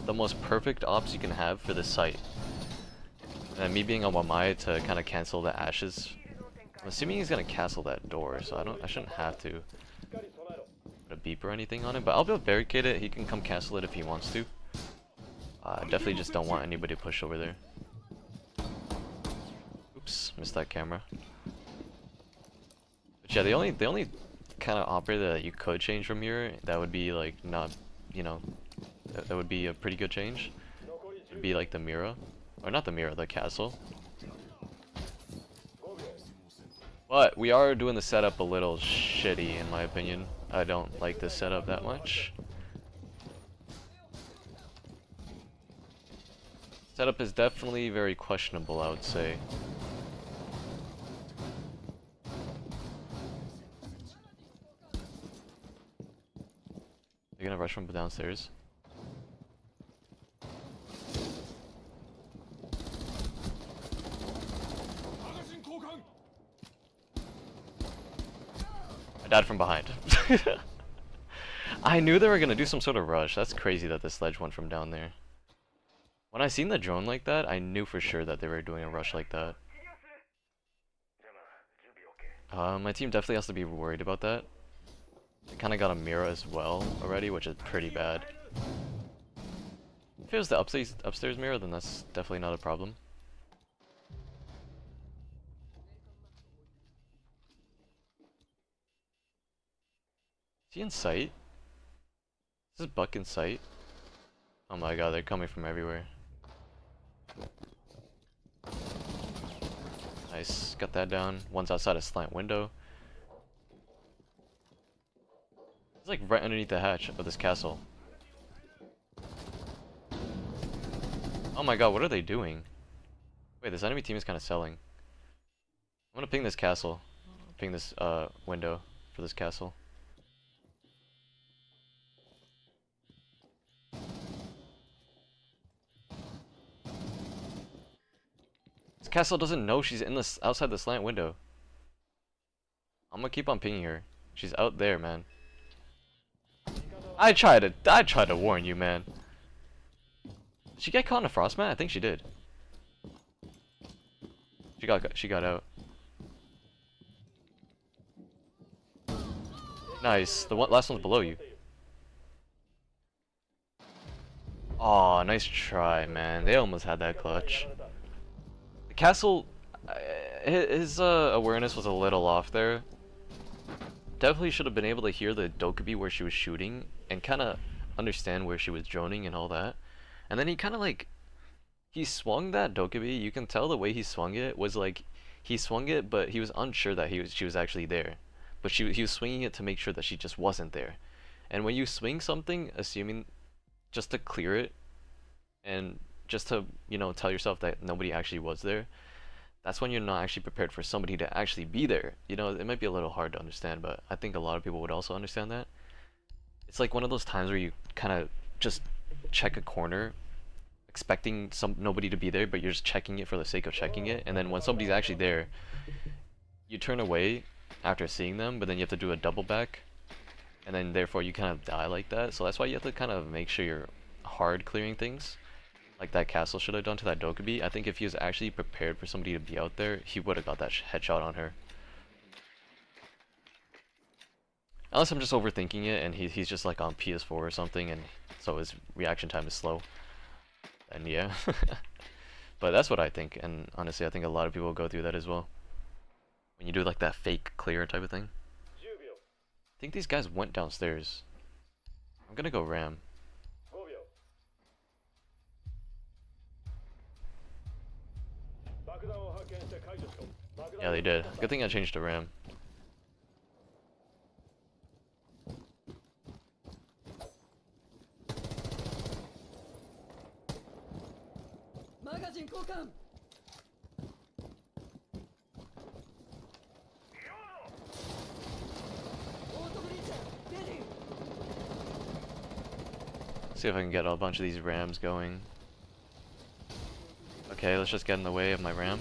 the most perfect ops you can have for this site. And me being on Wamai to kind of cancel the ashes. I'm assuming he's gonna castle that door, so I shouldn't have to put a beep or anything on it. But I'll be able to barricade it. He can come castle it if he wants to. Definitely just don't want anybody to push over there. Oops, missed that camera. But yeah, the only kind of operator that you could change from here that would be like not, you know, that would be a pretty good change. Would be like the Mira, or not the Mira, the castle. But we are doing the setup a little shitty in my opinion. I don't like this setup that much. Setup is definitely very questionable, I would say. You're gonna rush from downstairs? I died from behind. I knew they were gonna do some sort of rush. That's crazy that the sledge went from down there. When I seen the drone like that, I knew for sure that they were doing a rush like that. My team definitely has to be worried about that. They kind of got a Mira as well already, which is pretty bad. If it was the upstairs Mira, then that's definitely not a problem. he in sight? Is this Buck in sight? Oh my god, they're coming from everywhere. Nice, got that down. One's outside a slant window. He's like right underneath the hatch of this castle. Oh my god, what are they doing? Wait, this enemy team is kind of selling. I'm gonna ping this castle. Ping this window for this castle. This castle doesn't know she's in this outside the slant window. I'm gonna keep on pinging her. She's out there, man. I tried to warn you, man. Did she get caught in a frost mat? I think she did. She got out. Nice. The last one's below you. Aw, nice try, man. They almost had that clutch. The castle, his awareness was a little off there. Definitely should have been able to hear the Dokubi where she was shooting and kind of understand where she was droning and all that. And then he kind of like, he swung that Dokubi. You can tell the way he swung it was like, he swung it, but he was unsure that she was actually there. But he was swinging it to make sure that she just wasn't there. And when you swing something, assuming just to clear it, and just to, you know, tell yourself that nobody actually was there, that's when you're not actually prepared for somebody to actually be there. You know, it might be a little hard to understand, but I think a lot of people would also understand that. It's like one of those times where you kind of just check a corner, expecting nobody to be there, but you're just checking it for the sake of checking it, and then when somebody's actually there, you turn away after seeing them, but then you have to do a double back, and then therefore you kind of die like that. So that's why you have to kind of make sure you're hard clearing things. Like that castle should have done to that Dokubi. I think if he was actually prepared for somebody to be out there, he would have got that headshot on her. Unless I'm just overthinking it and he's just like on PS4 or something, and so his reaction time is slow. And yeah. But that's what I think, and honestly I think a lot of people go through that as well. When you do like that fake clear type of thing. I think these guys went downstairs. I'm gonna go ram. Yeah, they did. Good thing I changed to RAM. See if I can get a bunch of these rams going. Okay, let's just get in the way of my ram.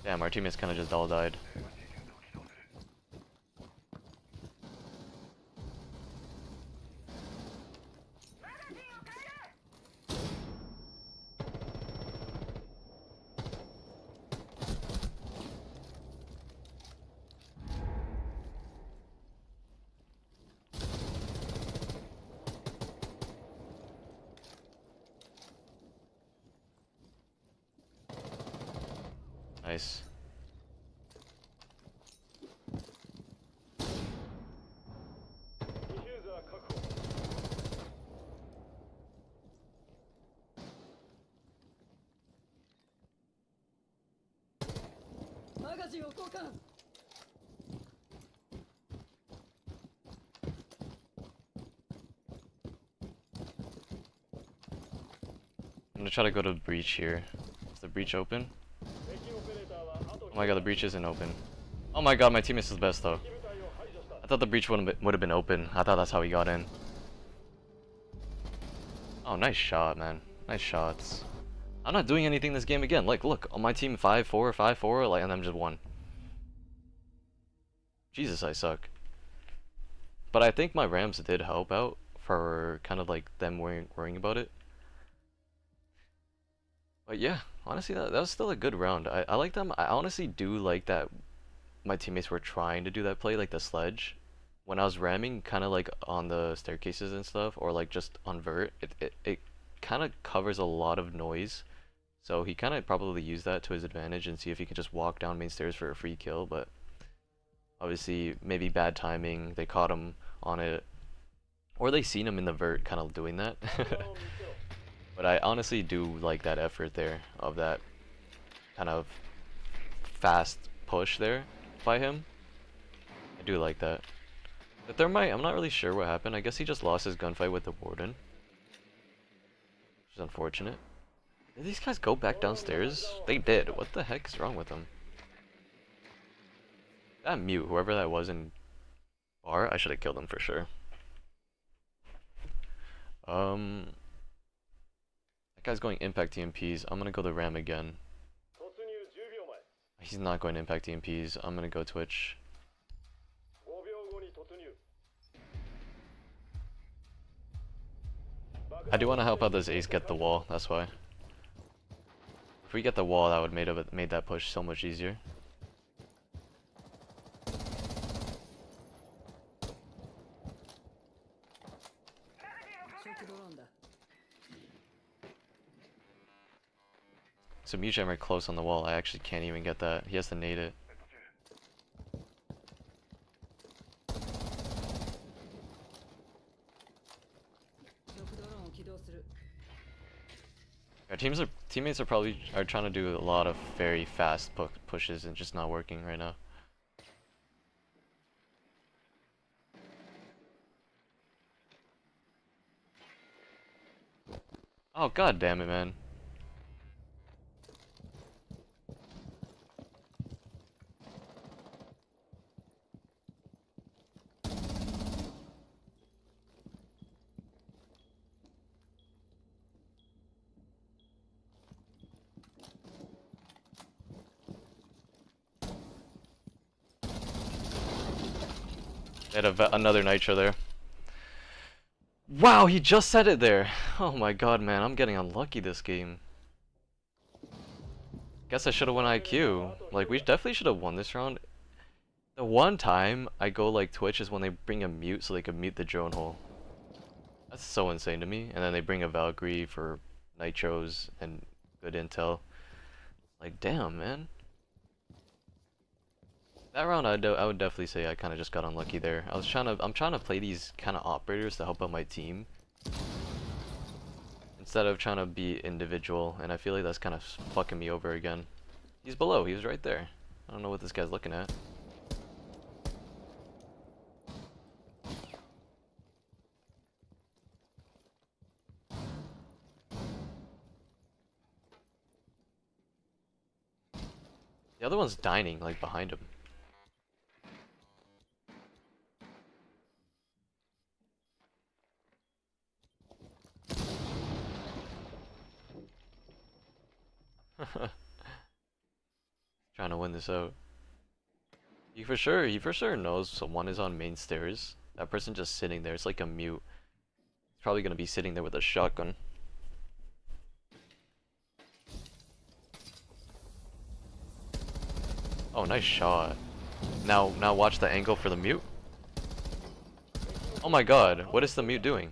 Damn, our teammates kind of just all died. Nice. I'm gonna try to go to the breach here. Is the breach open? Oh my god, the breach isn't open. Oh my god, my teammate is the best though. I thought the breach would have been open. I thought that's how he got in. Oh, nice shot, man. Nice shots. I'm not doing anything this game again. Like, look, on my team 5-4, 5-4, like, and I'm just 1. Jesus, I suck. But I think my Rams did help out for kind of like them worrying about it. But yeah, honestly, that was still a good round. I like them. I honestly do like that my teammates were trying to do that play, like the sledge. When I was ramming, kind of like on the staircases and stuff, or like just on vert, it kind of covers a lot of noise. So he kind of probably used that to his advantage and see if he could just walk down main stairs for a free kill, but obviously maybe bad timing, they caught him on it, or they seen him in the vert kind of doing that. But I honestly do like that effort there of that kind of fast push there by him. I do like that. The Thermite, I'm not really sure what happened. I guess he just lost his gunfight with the Warden, which is unfortunate. Did these guys go back downstairs? They did. What the heck is wrong with them? That mute, whoever that was in bar, I should have killed him for sure. That guy's going impact EMPs. I'm gonna go the Ram again. He's not going to impact EMPs. I'm gonna go Twitch. I do want to help out this ace get the wall, that's why. If we get the wall, that would made that push so much easier. So Mujam right close on the wall. I actually can't even get that. He has to nade it. Our teammates are probably trying to do a lot of very fast pushes and just not working right now. Oh god damn it, man. They had another Nitro there. Wow, he just said it there. Oh my god, man, I'm getting unlucky this game. Guess I should have won IQ. Like, we definitely should have won this round. The one time I go like Twitch is when they bring a mute so they can mute the drone hole. That's so insane to me. And then they bring a Valkyrie for Nitros and good intel. Like, damn, man. That round, I would definitely say I kind of just got unlucky there. I'm trying to play these kind of operators to help out my team instead of trying to be individual, and I feel like that's kind of fucking me over again. He's below. He was right there. I don't know what this guy's looking at. The other one's dining, like behind him. Trying to win this out. He for sure knows someone is on main stairs. That person just sitting there. It's like a mute. He's probably gonna be sitting there with a shotgun. Oh, nice shot. Now watch the angle for the mute. Oh my god, what is the mute doing?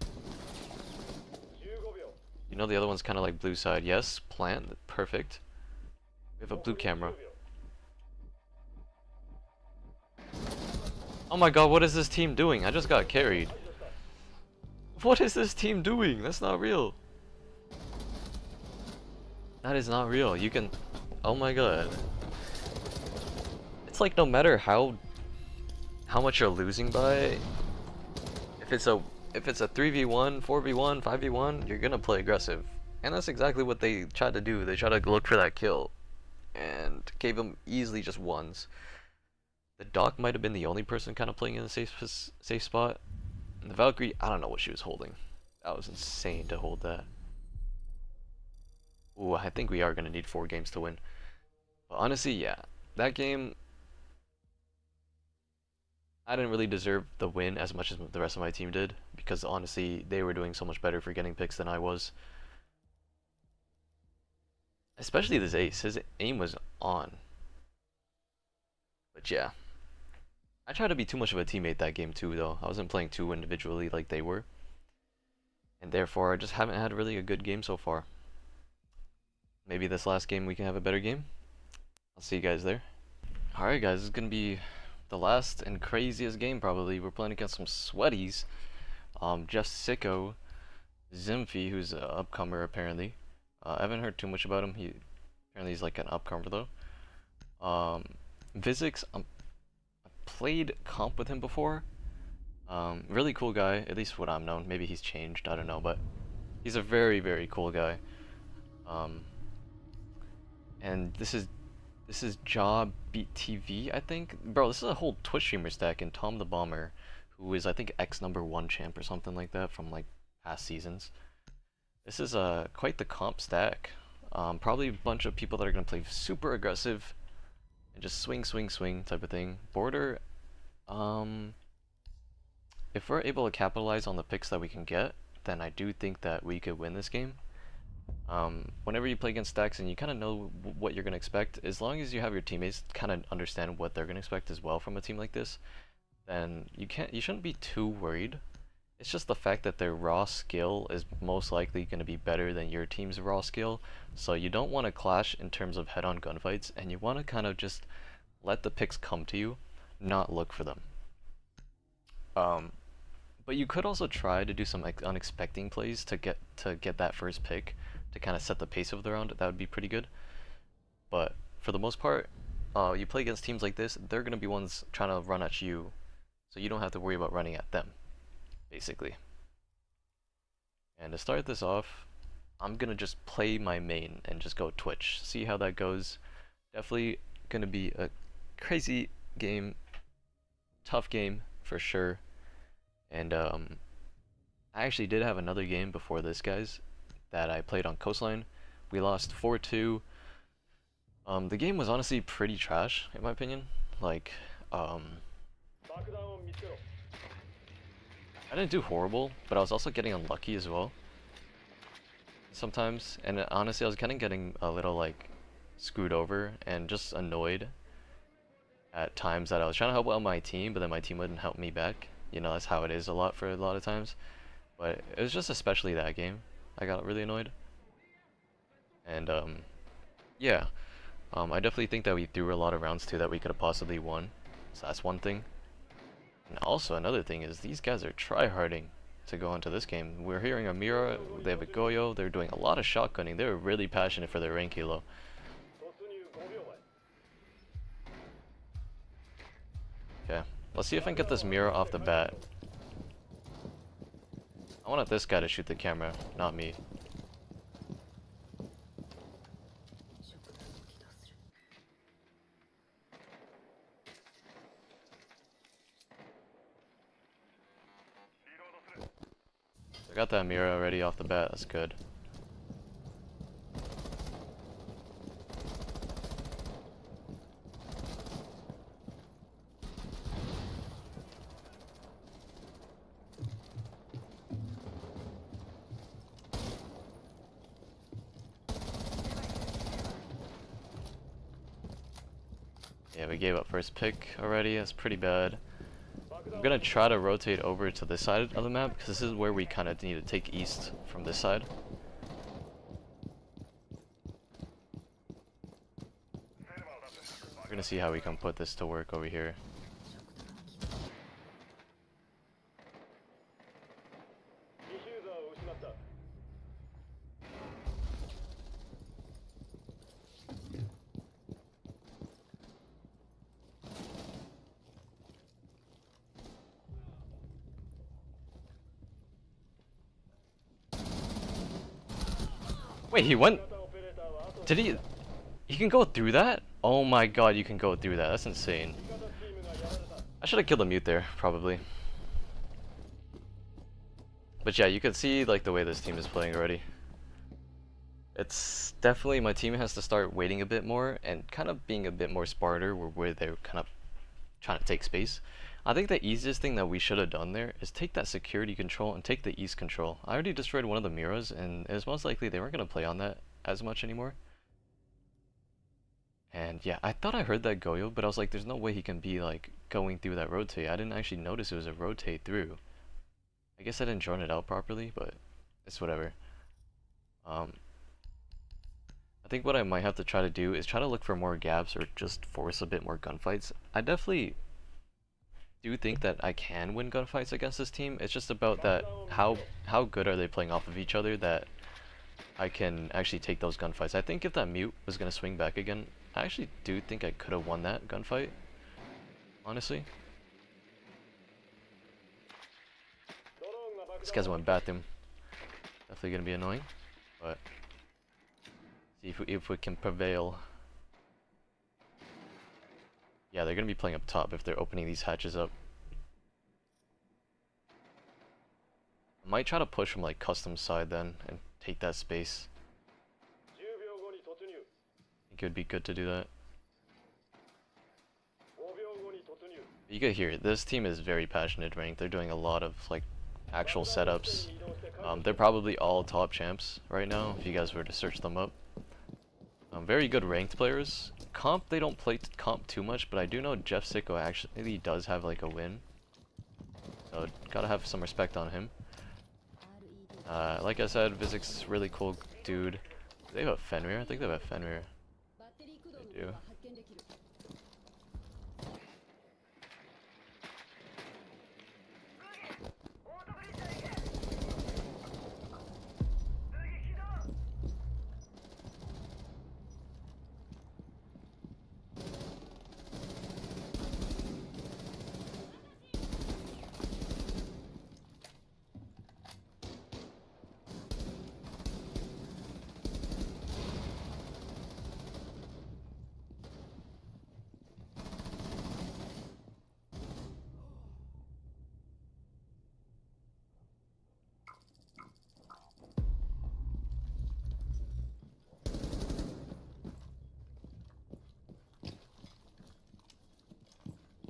You know the other one's kind of like blue side. Yes, plant, perfect. We have a blue camera. Oh my god, what is this team doing? I just got carried. What is this team doing? That's not real. That is not real. You can... Oh my god. It's like no matter how much you're losing by, if it's a 3v1, 4v1, 5v1, you're gonna play aggressive. And that's exactly what they tried to do. They tried to look for that kill and gave them easily just ones. The Doc might have been the only person kind of playing in a safe spot. And the Valkyrie, I don't know what she was holding. That was insane to hold that. Ooh, I think we are gonna need 4 games to win. But honestly, yeah, that game, I didn't really deserve the win as much as the rest of my team did, because honestly, they were doing so much better for getting picks than I was. Especially this ace, his aim was on. But yeah. I tried to be too much of a teammate that game too, though. I wasn't playing too individually like they were. And therefore, I just haven't had really a good game so far. maybe this last game we can have a better game. I'll see you guys there. Alright guys, this is gonna be the last and craziest game probably. We're playing against some sweaties. Jeff Sicko, Zimphy, who's an upcomer apparently. I haven't heard too much about him. Apparently he's like an upcomer though. Vizix, I played comp with him before. Really cool guy, at least what I'm known. Maybe he's changed, I don't know, but he's a very, very cool guy. And this is Job Beat TV, I think. Bro, this is a whole Twitch streamer stack, and Tom the Bomber, who is I think X #1 champ or something like that from like past seasons. This is quite the comp stack. Probably a bunch of people that are gonna play super aggressive and just swing, swing, swing type of thing. Border, if we're able to capitalize on the picks that we can get, then I do think that we could win this game. Whenever you play against stacks and you kind of know what you're going to expect, as long as you have your teammates kind of understand what they're going to expect as well from a team like this, then you shouldn't be too worried. It's just the fact that their raw skill is most likely going to be better than your team's raw skill, so you don't want to clash in terms of head-on gunfights, and you want to kind of just let the picks come to you, not look for them. But you could also try to do some like unexpected plays to get that first pick, to kind of set the pace of the round. That would be pretty good. But for the most part, you play against teams like this, they're going to be ones trying to run at you, so you don't have to worry about running at them, basically. And to start this off, I'm going to just play my main and just go Twitch. See how that goes. Definitely going to be a crazy game, tough game for sure. And I actually did have another game before this, guys, that I played on Coastline. We lost 4-2. The game was honestly pretty trash, in my opinion. Like, I didn't do horrible, but I was also getting unlucky as well sometimes. And honestly, I was kind of getting a little, like, screwed over and just annoyed at times that I was trying to help out my team, but then my team wouldn't help me back. You know, that's how it is a lot for a lot of times. But it was just especially that game I got really annoyed. And yeah, I definitely think that we threw a lot of rounds too that we could have possibly won. So that's one thing. And also another thing is these guys are tryharding to go into this game. We're hearing a Mira, they have a Goyo, they're doing a lot of shotgunning. They're really passionate for their rank elo. Okay, let's see if I can get this Mira off the bat. I wanted this guy to shoot the camera, not me. I got that Mira already off the bat, that's good. Yeah, we gave up first pick already, that's pretty bad. I'm gonna try to rotate over to this side of the map, because this is where we kind of need to take east from this side. We're gonna see how we can put this to work over here. Wait, he went? Did he? He can go through that? Oh my god, you can go through that. That's insane. I should have killed the mute there, probably. But yeah, you can see like the way this team is playing already. It's definitely, my team has to start waiting a bit more and kind of being a bit more smarter where they're kind of trying to take space. I think the easiest thing that we should have done there is take that security control and take the east control. I already destroyed one of the Miras, and it was most likely they weren't going to play on that as much anymore. And yeah, I thought I heard that Goyo, but I was like, there's no way he can be like going through that rotate. I didn't actually notice it was a rotate through. I guess I didn't drone it out properly, but it's whatever. I think what I might have to try to do is try to look for more gaps or just force a bit more gunfights. I definitely do think that I can win gunfights against this team. It's just about that how good are they playing off of each other that I can actually take those gunfights. I think if that mute was gonna swing back again, I actually do think I could have won that gunfight. Honestly. This guy's went bathroom. Definitely gonna be annoying, but see if we can prevail. Yeah, they're gonna be playing up top if they're opening these hatches up. I might try to push from like custom side then and take that space. I think it would be good to do that. You can hear it. This team is very passionate ranked. They're doing a lot of like actual setups. They're probably all top champs right now if you guys were to search them up. Very good ranked players. Comp, they don't play comp too much, but I do know Jeff Sicko actually does have like a win. So gotta have some respect on him. Like I said, Vizik's really cool dude. Do they have a Fenrir? I think they have a Fenrir. They do.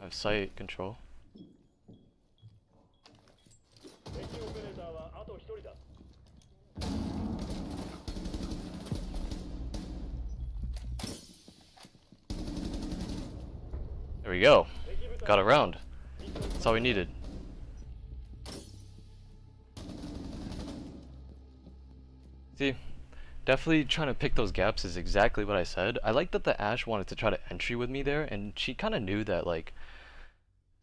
I have sight control. There we go. Got around. That's all we needed. See, definitely trying to pick those gaps is exactly what I said. I like that the Ashe wanted to try to entry with me there, and she kind of knew that, like,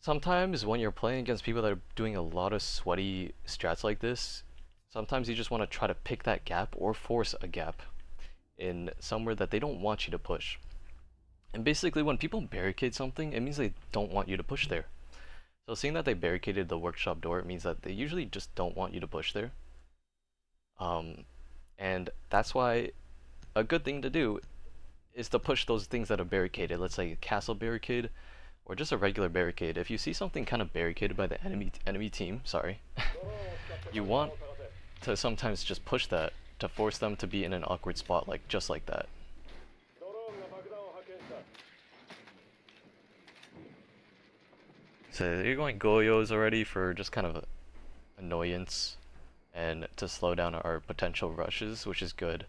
sometimes when you're playing against people that are doing a lot of sweaty strats like this, sometimes you just want to try to pick that gap or force a gap in somewhere that they don't want you to push. And basically when people barricade something, it means they don't want you to push there. So seeing that they barricaded the workshop door, it means that they usually just don't want you to push there. And that's why a good thing to do is to push those things that are barricaded. Let's say a castle barricade, or just a regular barricade. If you see something kind of barricaded by the enemy team, sorry, you want to sometimes just push that to force them to be in an awkward spot, like just like that. So you're going Goyos already for just kind of annoyance and to slow down our potential rushes, which is good.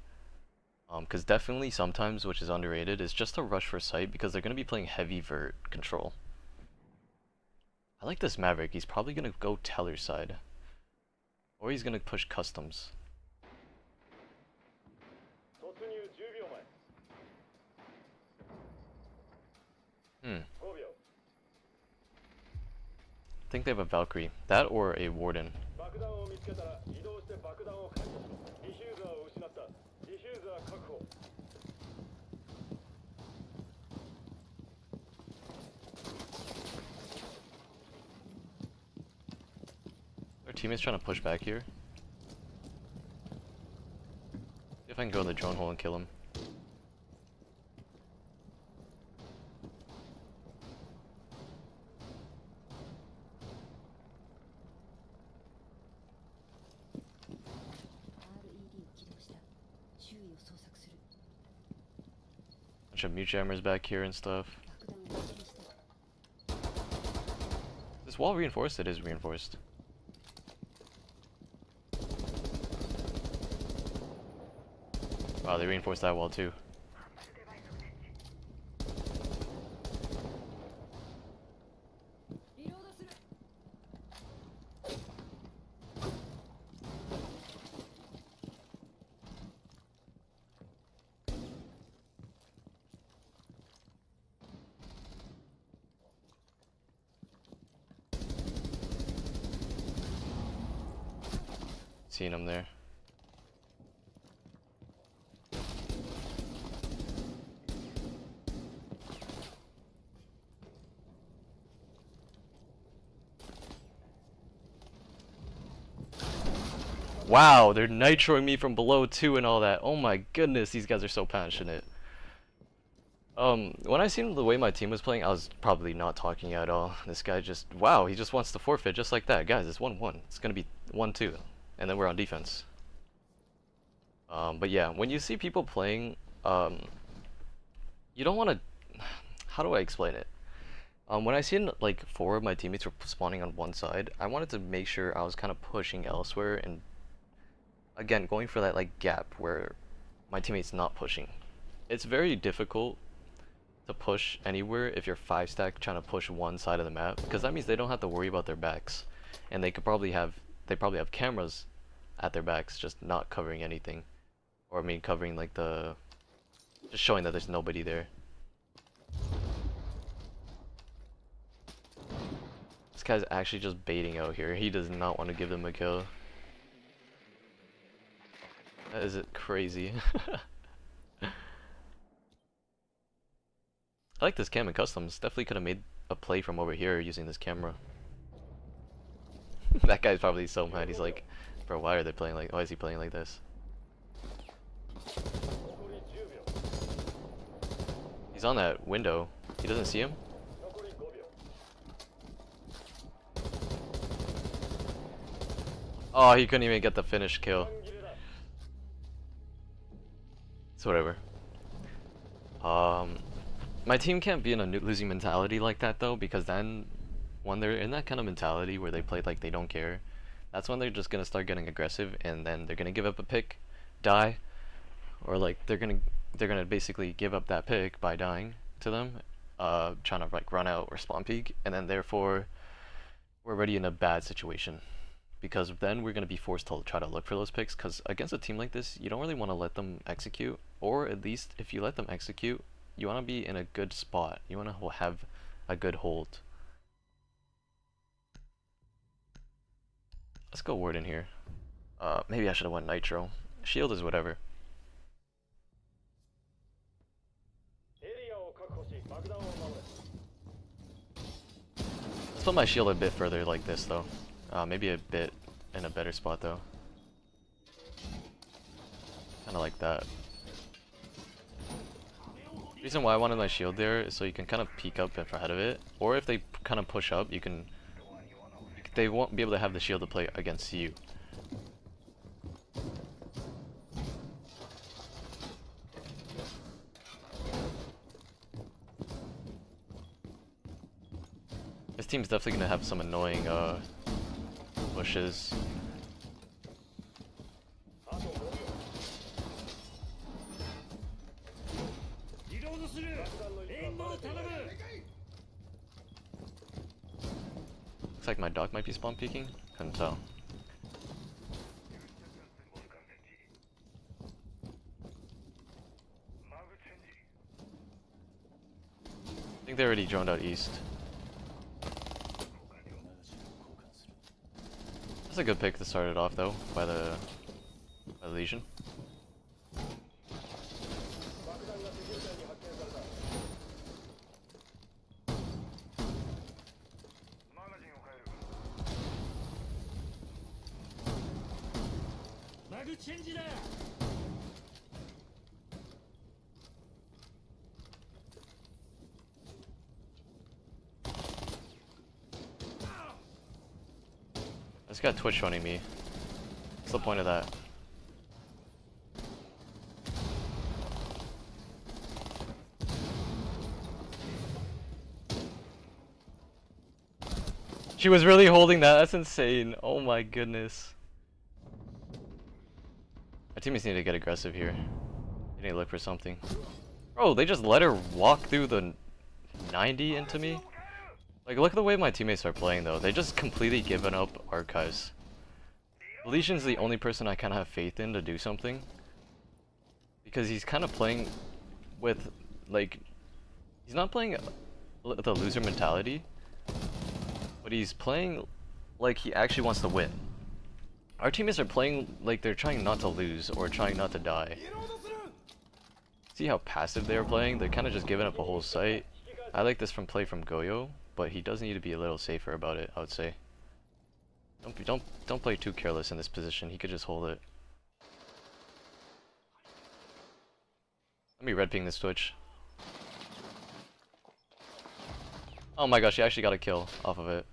Because definitely sometimes, which is underrated, is just to rush for sight because they're going to be playing heavy vert control. I like this Maverick. He's probably going to go Teller side. Or he's going to push customs. I think they have a Valkyrie. That or a Warden. Our teammate's trying to push back here. See if I can go in the drone hole and kill him. Bunch of mute jammers back here and stuff. Is this wall reinforced? It is reinforced. Wow, they reinforced that wall too. seen him there. Wow, they're nitroing me from below too and all that. Oh my goodness, these guys are so passionate. When I seen the way my team was playing, I was probably not talking at all. This guy just, wow, he just wants to forfeit just like that. Guys, it's 1-1. It's gonna be 1-2, and then we're on defense. But yeah, when you see people playing, you don't want to, how do I explain it? When I seen like 4 of my teammates were spawning on one side, I wanted to make sure I was kind of pushing elsewhere and again, going for that like gap where my teammate's not pushing. It's very difficult to push anywhere if you're 5-stack trying to push one side of the map, because that means they don't have to worry about their backs, and they probably have cameras at their backs, just not covering anything, or I mean covering like just showing that there's nobody there. This guy's actually just baiting out here. He does not want to give them a kill. That is crazy. I like this cam in customs. Definitely could have made a play from over here using this camera. That guy's probably so mad. He's like, bro, why are they playing like? Why is he playing like this? He's on that window. He doesn't see him. Oh, he couldn't even get the finish kill. It's whatever. My team can't be in a losing mentality like that though, because then when they're in that kind of mentality where they play like they don't care, that's when they're just gonna start getting aggressive, and then they're gonna give up a pick, die, or like they're gonna basically give up that pick by dying to them, trying to like run out or spawn peek, and then therefore we're already in a bad situation, because then we're gonna be forced to try to look for those picks, because against a team like this, you don't really want to let them execute, or at least if you let them execute, you want to be in a good spot. You want to have a good hold. Let's go ward in here. Maybe I should have went nitro. Shield is whatever. Let's put my shield a bit further like this though. Maybe a bit in a better spot though. Kind of like that. The reason why I wanted my shield there is so you can kind of peek up ahead of it, or if they kind of push up, you can. They won't be able to have the shield to play against you. This team's definitely gonna have some annoying pushes. Looks like my dog might be spawn peeking. Couldn't tell. I think they already droned out east. That's a good pick to start it off though, by the Legion. This guy Twitch running me. What's the point of that? She was really holding that. That's insane. Oh my goodness. My teammates need to get aggressive here. They need to look for something. Bro, they just let her walk through the 90 into me? Like, look at the way my teammates are playing though. They just completely given up archives. Legion's the only person I kind of have faith in to do something. Because he's kind of playing with, like, he's not playing the loser mentality, but he's playing like he actually wants to win. Our teammates are playing like they're trying not to lose or trying not to die. See how passive they are playing? They're kind of just giving up a whole site. I like this play from Goyo, but he does need to be a little safer about it, I would say. Don't play too careless in this position. He could just hold it. Let me red ping this Twitch. Oh my gosh, she actually got a kill off of it.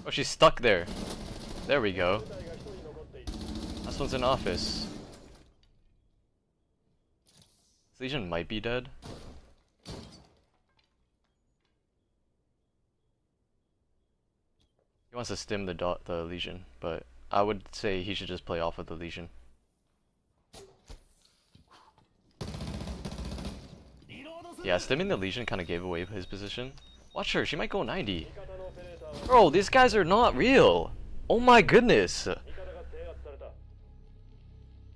Oh, she's stuck there. There we go. This one's in office. This Legion might be dead. He wants to stim the Legion, but I would say he should just play off of the Legion. Yeah, stimming the Legion kind of gave away his position. Watch her, she might go 90. Bro, these guys are not real. Oh my goodness.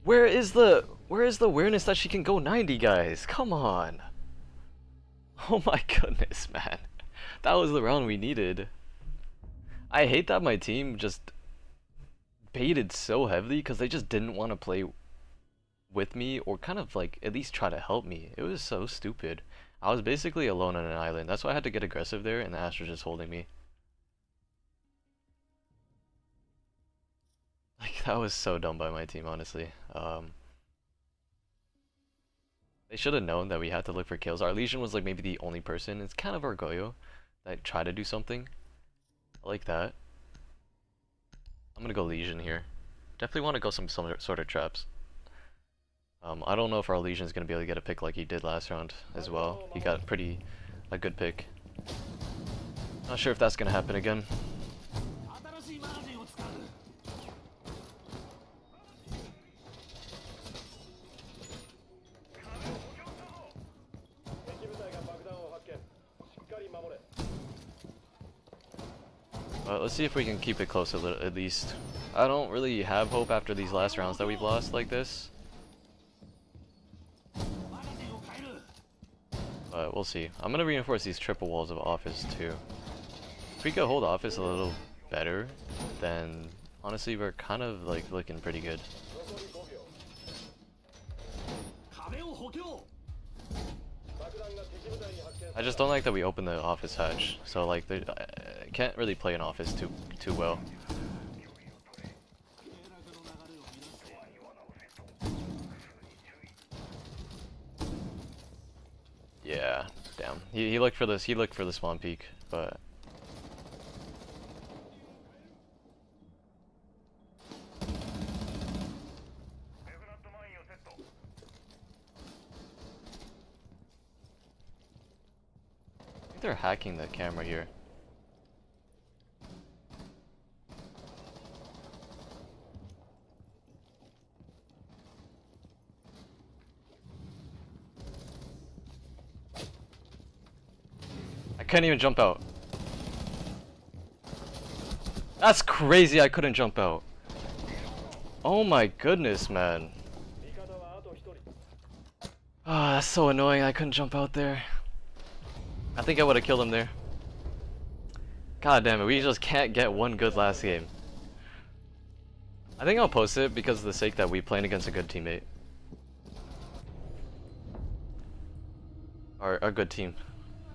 Where is the awareness that she can go 90, guys? Come on. Oh my goodness, man. That was the round we needed. I hate that my team just baited so heavily because they just didn't want to play with me or kind of like at least try to help me. It was so stupid. I was basically alone on an island. That's why I had to get aggressive there and the Astra's just holding me. Like, that was so dumb by my team, honestly. They should have known that we had to look for kills. Our Legion was like maybe the only person. It's kind of our Goyo that tried to do something. I like that. I'm gonna go Legion here. Definitely want to go some sort of traps. I don't know if our Legion's gonna be able to get a pick like he did last round as well. He got a good pick. Not sure if that's gonna happen again. Let's see if we can keep it close a little, at least. I don't really have hope after these last rounds that we've lost like this. But we'll see. I'm gonna reinforce these triple walls of office too. If we could hold office a little better, then honestly we're kind of like looking pretty good. I just don't like that we open the office hatch, so like I can't really play an office too well. Yeah, damn. He looked for this. He looked for the spawn peak, but I think they're hacking the camera here. I couldn't even jump out. That's crazy, I couldn't jump out. Oh my goodness, man. Ah, that's so annoying, I couldn't jump out there. I think I would have killed him there. God damn it, we just can't get one good last game. I think I'll post it because of the sake that we playing against a good teammate. Or a good team.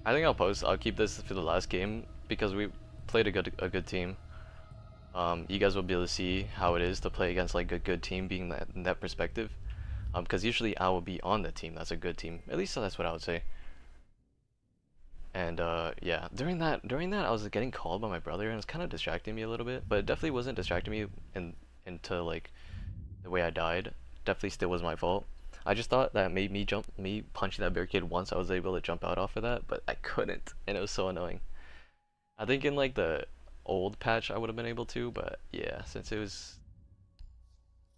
I think I'll keep this for the last game because we played a good team. You guys will be able to see how it is to play against like a good team, being in that perspective. Because usually I will be on the team that's a good team. At least that's what I would say. And yeah, during that I was getting called by my brother and it was kind of distracting me a little bit, but it definitely wasn't distracting me into like the way I died. Definitely still was my fault. I just thought that made me punching that barricade once I was able to jump out off of that, but I couldn't, and it was so annoying. I think in like the old patch I would have been able to, but yeah, since it was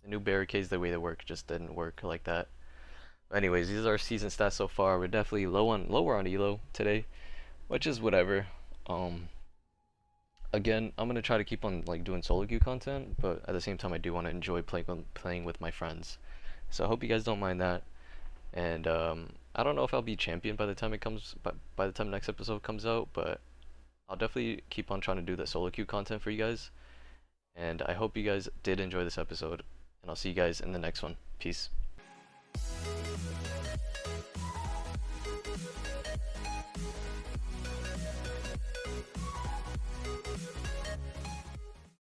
the new barricades, the way they work just didn't work like that. But anyways, these are our season stats so far. We're definitely lower on elo today, which is whatever. Again, I'm gonna try to keep on like doing solo queue content, but at the same time I do want to enjoy playing with my friends. So I hope you guys don't mind that. And I don't know if I'll be champion by the time by the time next episode comes out, but I'll definitely keep on trying to do the solo queue content for you guys. And I hope you guys did enjoy this episode, and I'll see you guys in the next one. Peace.